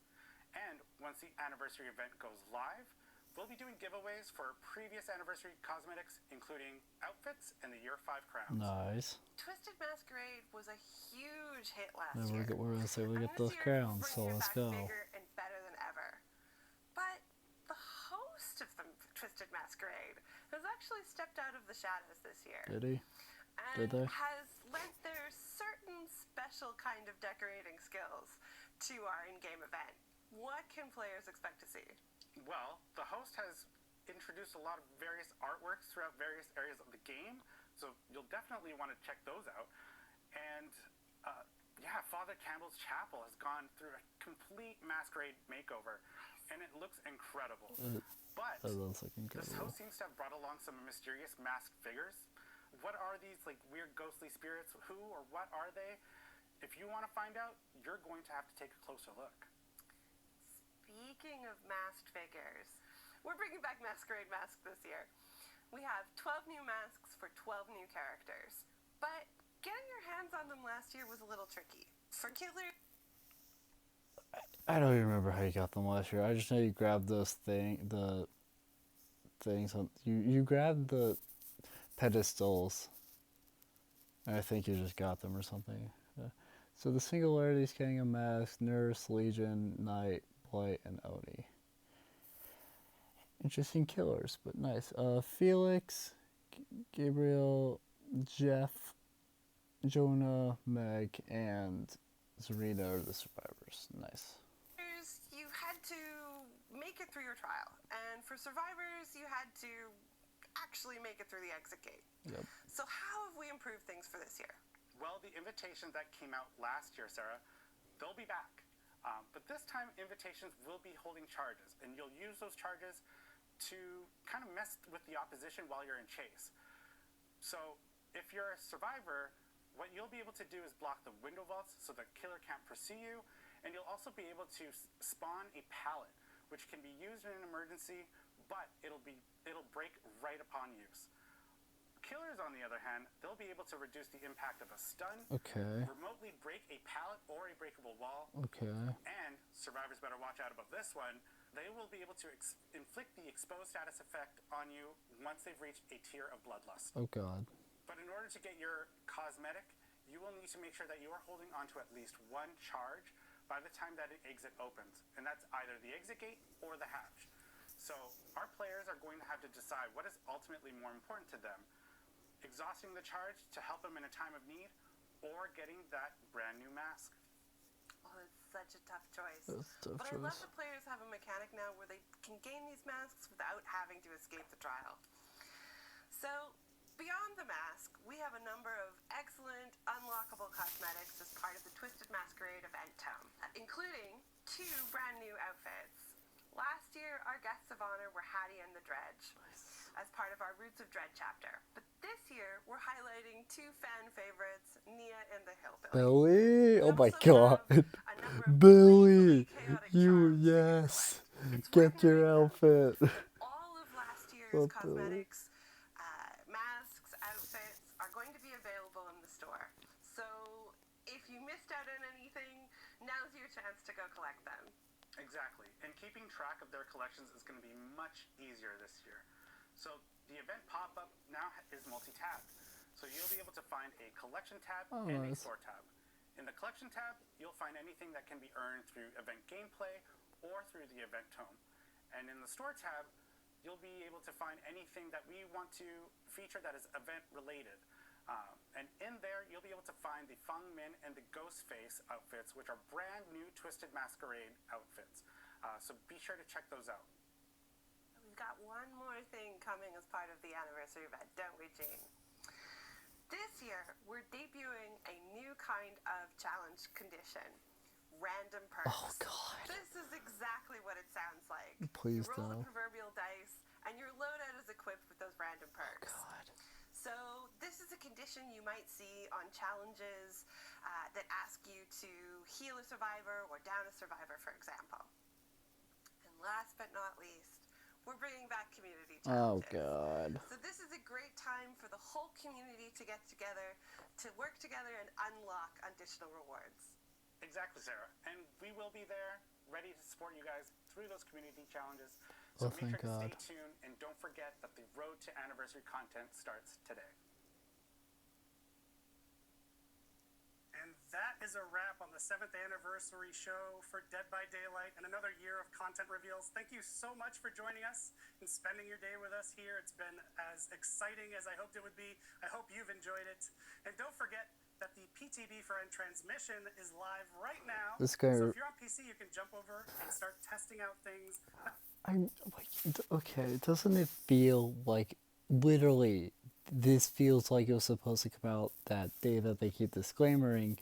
And once the anniversary event goes live, we'll be doing giveaways for previous anniversary cosmetics, including outfits and the Year 5 crowns. Nice. Twisted Masquerade was a huge hit last Then year. we're gonna say we get those crowns, so let's go. Bigger and better Twisted Masquerade has actually stepped out of the shadows this year. Did he? And Did they? has lent their certain special kind of decorating skills to our in-game event. What can players expect to see? Well, the host has introduced a lot of various artworks throughout various areas of the game, so you'll definitely want to check those out. And yeah, Father Campbell's Chapel has gone through a complete masquerade makeover, and it looks incredible. But That looks like this incredible. host seems to have brought along some mysterious masked figures. What are these like weird ghostly spirits? Who or what are they? If you want to find out, you're going to have to take a closer look. Speaking of masked figures, we're bringing back Masquerade Mask this year. We have 12 new masks for 12 new characters. But getting your hands on them last year was a little tricky. For killers... I don't even remember how you got them last year. I just know you grabbed the things on you grabbed the pedestals. And I think you just got them or something. So the Singularity's getting a mask, Nurse, Legion, Knight, Blight, and Oni. Interesting killers, but nice. Felix, Gabriel, Jeff, Jonah, Meg, and Zarina are the survivors. Nice. You had to make it through your trial, and for survivors, you had to actually make it through the exit gate. Yep. So how have we improved things for this year? Well, the invitations that came out last year, Sarah, they'll be back. But this time, invitations will be holding charges, and you'll use those charges to kind of mess with the opposition while you're in chase. So if you're a survivor, what you'll be able to do is block the window vaults so the killer can't pursue you, and you'll also be able to spawn a pallet, which can be used in an emergency, but it'll break right upon use. Killers, on the other hand, they'll be able to reduce the impact of a stun, Okay. remotely break a pallet or a breakable wall, Okay. and survivors better watch out about this one, they will be able to inflict the exposed status effect on you once they've reached a tier of bloodlust. Oh god. But in order to get your cosmetic, you will need to make sure that you are holding onto at least one charge by the time that an exit opens, and that's either the exit gate or the hatch. So our players are going to have to decide what is ultimately more important to them: exhausting the charge to help them in a time of need, or getting that brand new mask. Oh, it's such a tough choice. That's a tough But I choice. love that players have a mechanic now where they can gain these masks without having to escape the trial. So, beyond the mask, we have a number of excellent unlockable cosmetics as part of the Twisted Masquerade event tome, including 2 brand new outfits. Last year, our guests of honor were Hattie and the Dredge, as part of our Roots of Dread chapter. But this year, we're highlighting 2 fan favorites, Nia and the Hillbilly. Billy! Oh my god. Billy! You, yes! Get your outfit. All of last year's cosmetics, masks, outfits are going to be available in the store. So if you missed out on anything, now's your chance to go collect them. Exactly, and keeping track of their collections is going to be much easier this year. So the event pop-up now is multi-tabbed. So you'll be able to find a collection tab and a store tab. In the collection tab, you'll find anything that can be earned through event gameplay or through the event tome. And in the store tab, you'll be able to find anything that we want to feature that is event related. And in there, you'll be able to find the Feng Min and the Ghostface outfits, which are brand new Twisted Masquerade outfits. So be sure to check those out. We've got one more thing coming as part of the anniversary event, don't we, Jean? This year, we're debuting a new kind of challenge condition: random perks. Oh god. This is exactly what it sounds like. Please you roll don't. the proverbial dice, and your loadout is equipped with those random perks. Oh god. So this is a condition you might see on challenges that ask you to heal a survivor or down a survivor, for example. And last but not least, we're bringing back community Oh challenges. god. So this is a great time for the whole community to get together, to work together and unlock additional rewards. Exactly, Sarah. And we will be there, ready to support you guys through those community challenges. So make sure to stay tuned, and don't forget that the road to anniversary content starts today. And that is a wrap on the 7th anniversary show for Dead by Daylight and another year of content reveals. Thank you so much for joining us and spending your day with us here. It's been as exciting as I hoped it would be. I hope you've enjoyed it. And don't forget that the PTB for End transmission is live right now. This guy. So if you're on PC, you can jump over and start testing out things. I'm like, okay, doesn't it feel like literally this feels like it was supposed to come out that day that they keep disclaimering,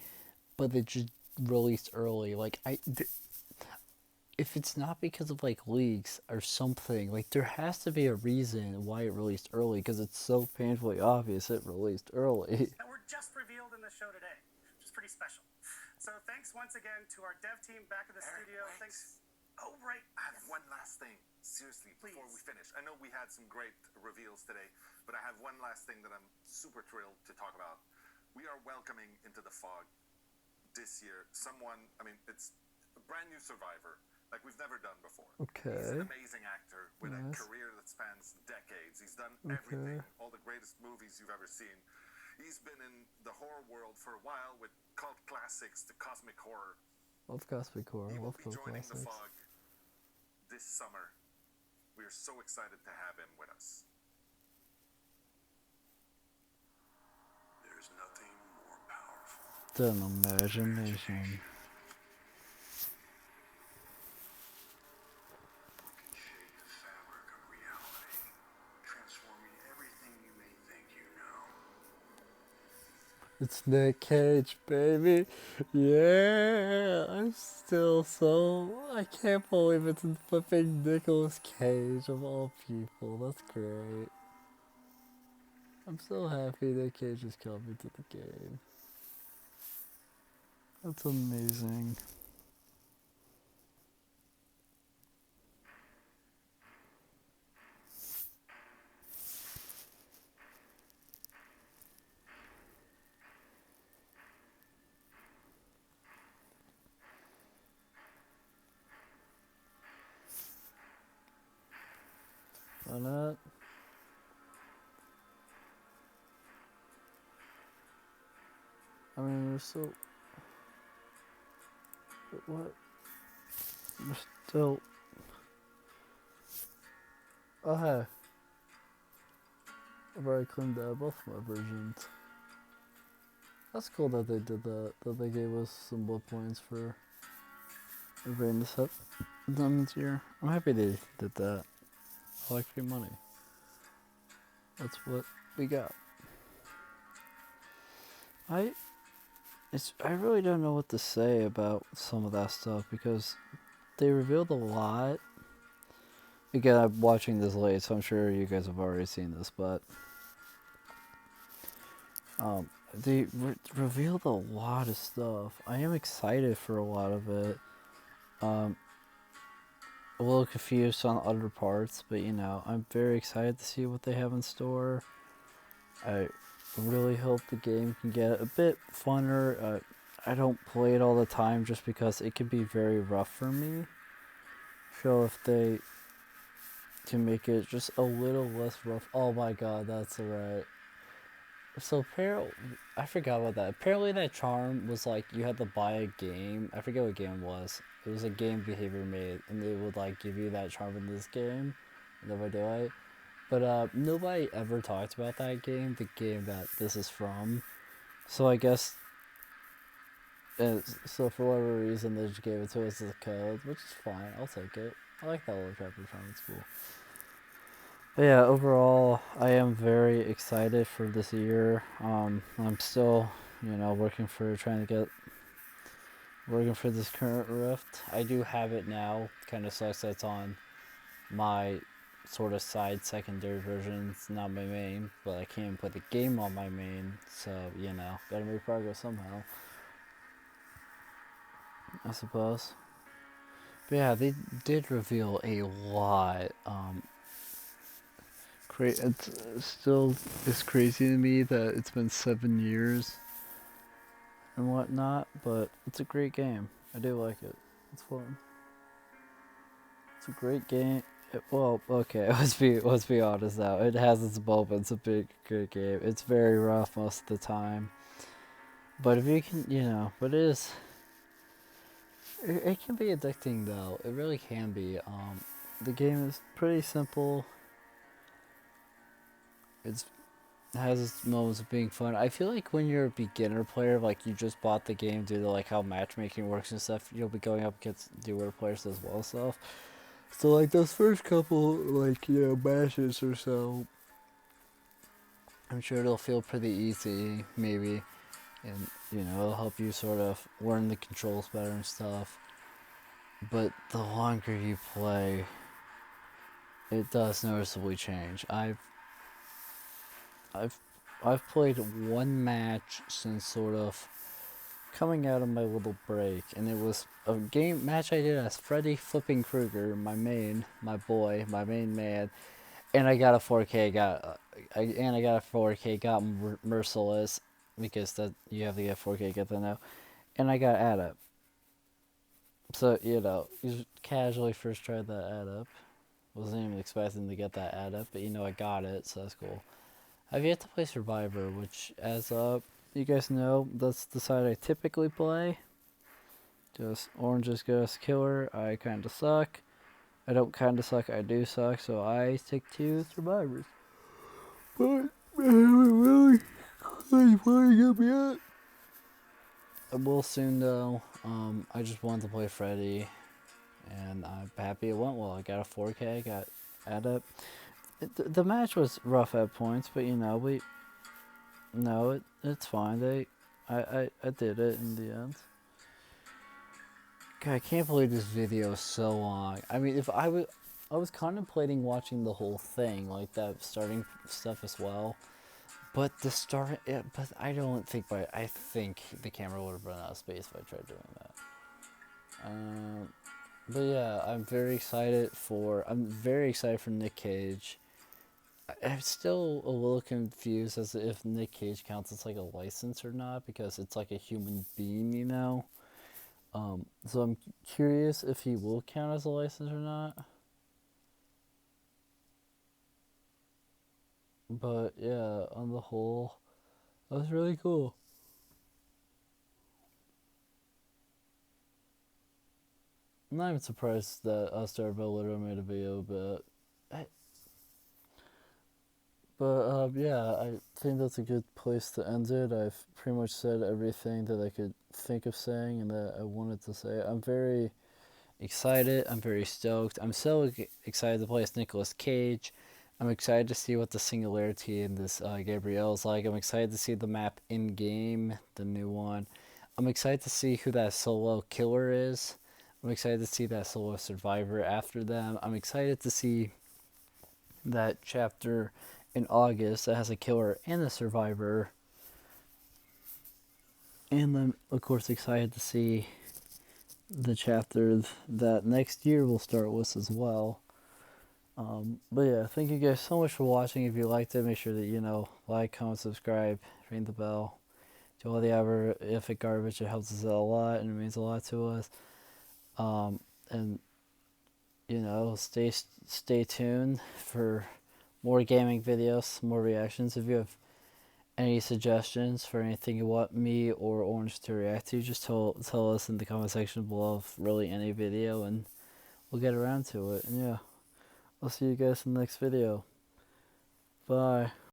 but they just released early. Like, if it's not because of like leaks or something, like there has to be a reason why it released early, because it's so painfully obvious it released early. That were just revealed in the show today, which is pretty special. So thanks once again to our dev team back at the studio. Thanks. Oh, right. I have one last thing. Seriously, before we finish. I know we had some great reveals today, but I have one last thing that I'm super thrilled to talk about. We are welcoming into the fog this year someone, I mean, it's a brand new survivor, like we've never done before. Okay. He's an amazing actor with a career that spans decades. He's done everything, all the greatest movies you've ever seen. He's been in the horror world for a while with cult classics, the cosmic horror. Love cosmic horror. He will Love be joining classics. the fog this summer. We are so excited to have him with us. There's nothing more powerful than imagination. shape the fabric of reality, transforming everything you may think you know. It's Nick Cage, baby. Yeah, I'm still so... I can't believe it's in flipping Nicolas Cage of all people. That's great. I'm so happy Nick Cage is coming to the game. That's amazing. Why not? I mean, we're so... What? We're still... Oh, hey. I've already cleaned out both my versions. That's cool that they did that. That they gave us some blood points for agreeing to set them here. I'm happy they did that. I like free money. That's what we got. I really don't know what to say about some of that stuff because they revealed a lot. Again, I'm watching this late, so I'm sure you guys have already seen this, but they revealed a lot of stuff. I am excited for a lot of it. A little confused on other parts, but you know, I'm very excited to see what they have in store. I really hope the game can get a bit funner. I don't play it all the time just because it can be very rough for me. So if they can make it just a little less rough. Oh my god, that's right. So apparently, I forgot about that. Apparently that charm was like you had to buy a game. I forget what game it was. It was a game behavior made, and they would like give you that charm in this game, Dead by Daylight. But nobody ever talked about that game, the game that this is from. So I guess, so for whatever reason, they just gave it to us as a code, which is fine. I'll take it. I like that little chapter charm. It's cool. But yeah, overall, I am very excited for this year. I'm still, working for this current Rift. I do have it now. Kind of sucks that it's on my sort of side secondary version. It's not my main, but I can't put the game on my main. So, gotta make progress somehow, I suppose. But yeah, they did reveal a lot. It's crazy to me that it's been 7 years and whatnot, but it's a great game. I do like it. It's fun. It's a great game. Well, okay, let's be honest now. It has its moments. It's a great game. It's very rough most of the time. But if you can, but it can be addicting though. It really can be. The game is pretty simple. It has its moments of being fun. I feel like when you're a beginner player, like you just bought the game due to like how matchmaking works and stuff, you'll be going up against newer players as well, stuff. So like those first couple matches or so, I'm sure it'll feel pretty easy, maybe, and it'll help you sort of learn the controls better and stuff. But the longer you play, it does noticeably change. I've I've played one match since sort of coming out of my little break, and it was a game match I did as Freddy Flipping Krueger, my main man, and I got a 4K, I got a 4K, got Merciless, because that you have to get 4K, get that now, and I got Add Up. So you casually first tried that Add Up. Wasn't even expecting to get that Add Up, but I got it, so that's cool. I've yet to play Survivor, which, as you guys know, that's the side I typically play. Just Orange is Ghost Killer. I kind of suck. I don't kind of suck, I do suck, so I stick to Survivors. But I haven't really played playing up yet. I will soon, though. I just wanted to play Freddy, and I'm happy it went well. I got a 4K, got Add Up. The match was rough at points, but it's fine. I did it in the end. God, I can't believe this video is so long. I mean, if I was contemplating watching the whole thing, like that starting stuff as well. But but I don't think I think the camera would have run out of space if I tried doing that. But yeah, I'm very excited for Nick Cage. I'm still a little confused as to if Nick Cage counts as like a license or not, because it's like a human being, So I'm curious if he will count as a license or not. But yeah, on the whole, that was really cool. I'm not even surprised that Starbow literally made a video, yeah, I think that's a good place to end it. I've pretty much said everything that I could think of saying and that I wanted to say. I'm very excited. I'm very stoked. I'm so excited to play as Nicolas Cage. I'm excited to see what the singularity in this Gabrielle is like. I'm excited to see the map in game, the new one. I'm excited to see who that solo killer is. I'm excited to see that solo survivor after them. I'm excited to see that chapter in August that has a killer and a survivor. And I'm, of course, excited to see the chapter that next year will start with as well. But yeah, thank you guys so much for watching. If you liked it, make sure that, like, comment, subscribe, ring the bell. Do all the horrific garbage. It helps us out a lot and it means a lot to us. And, stay tuned for more gaming videos, more reactions. If you have any suggestions for anything you want me or Orange to react to, just tell us in the comment section below of really any video, and we'll get around to it. And yeah, I'll see you guys in the next video. Bye.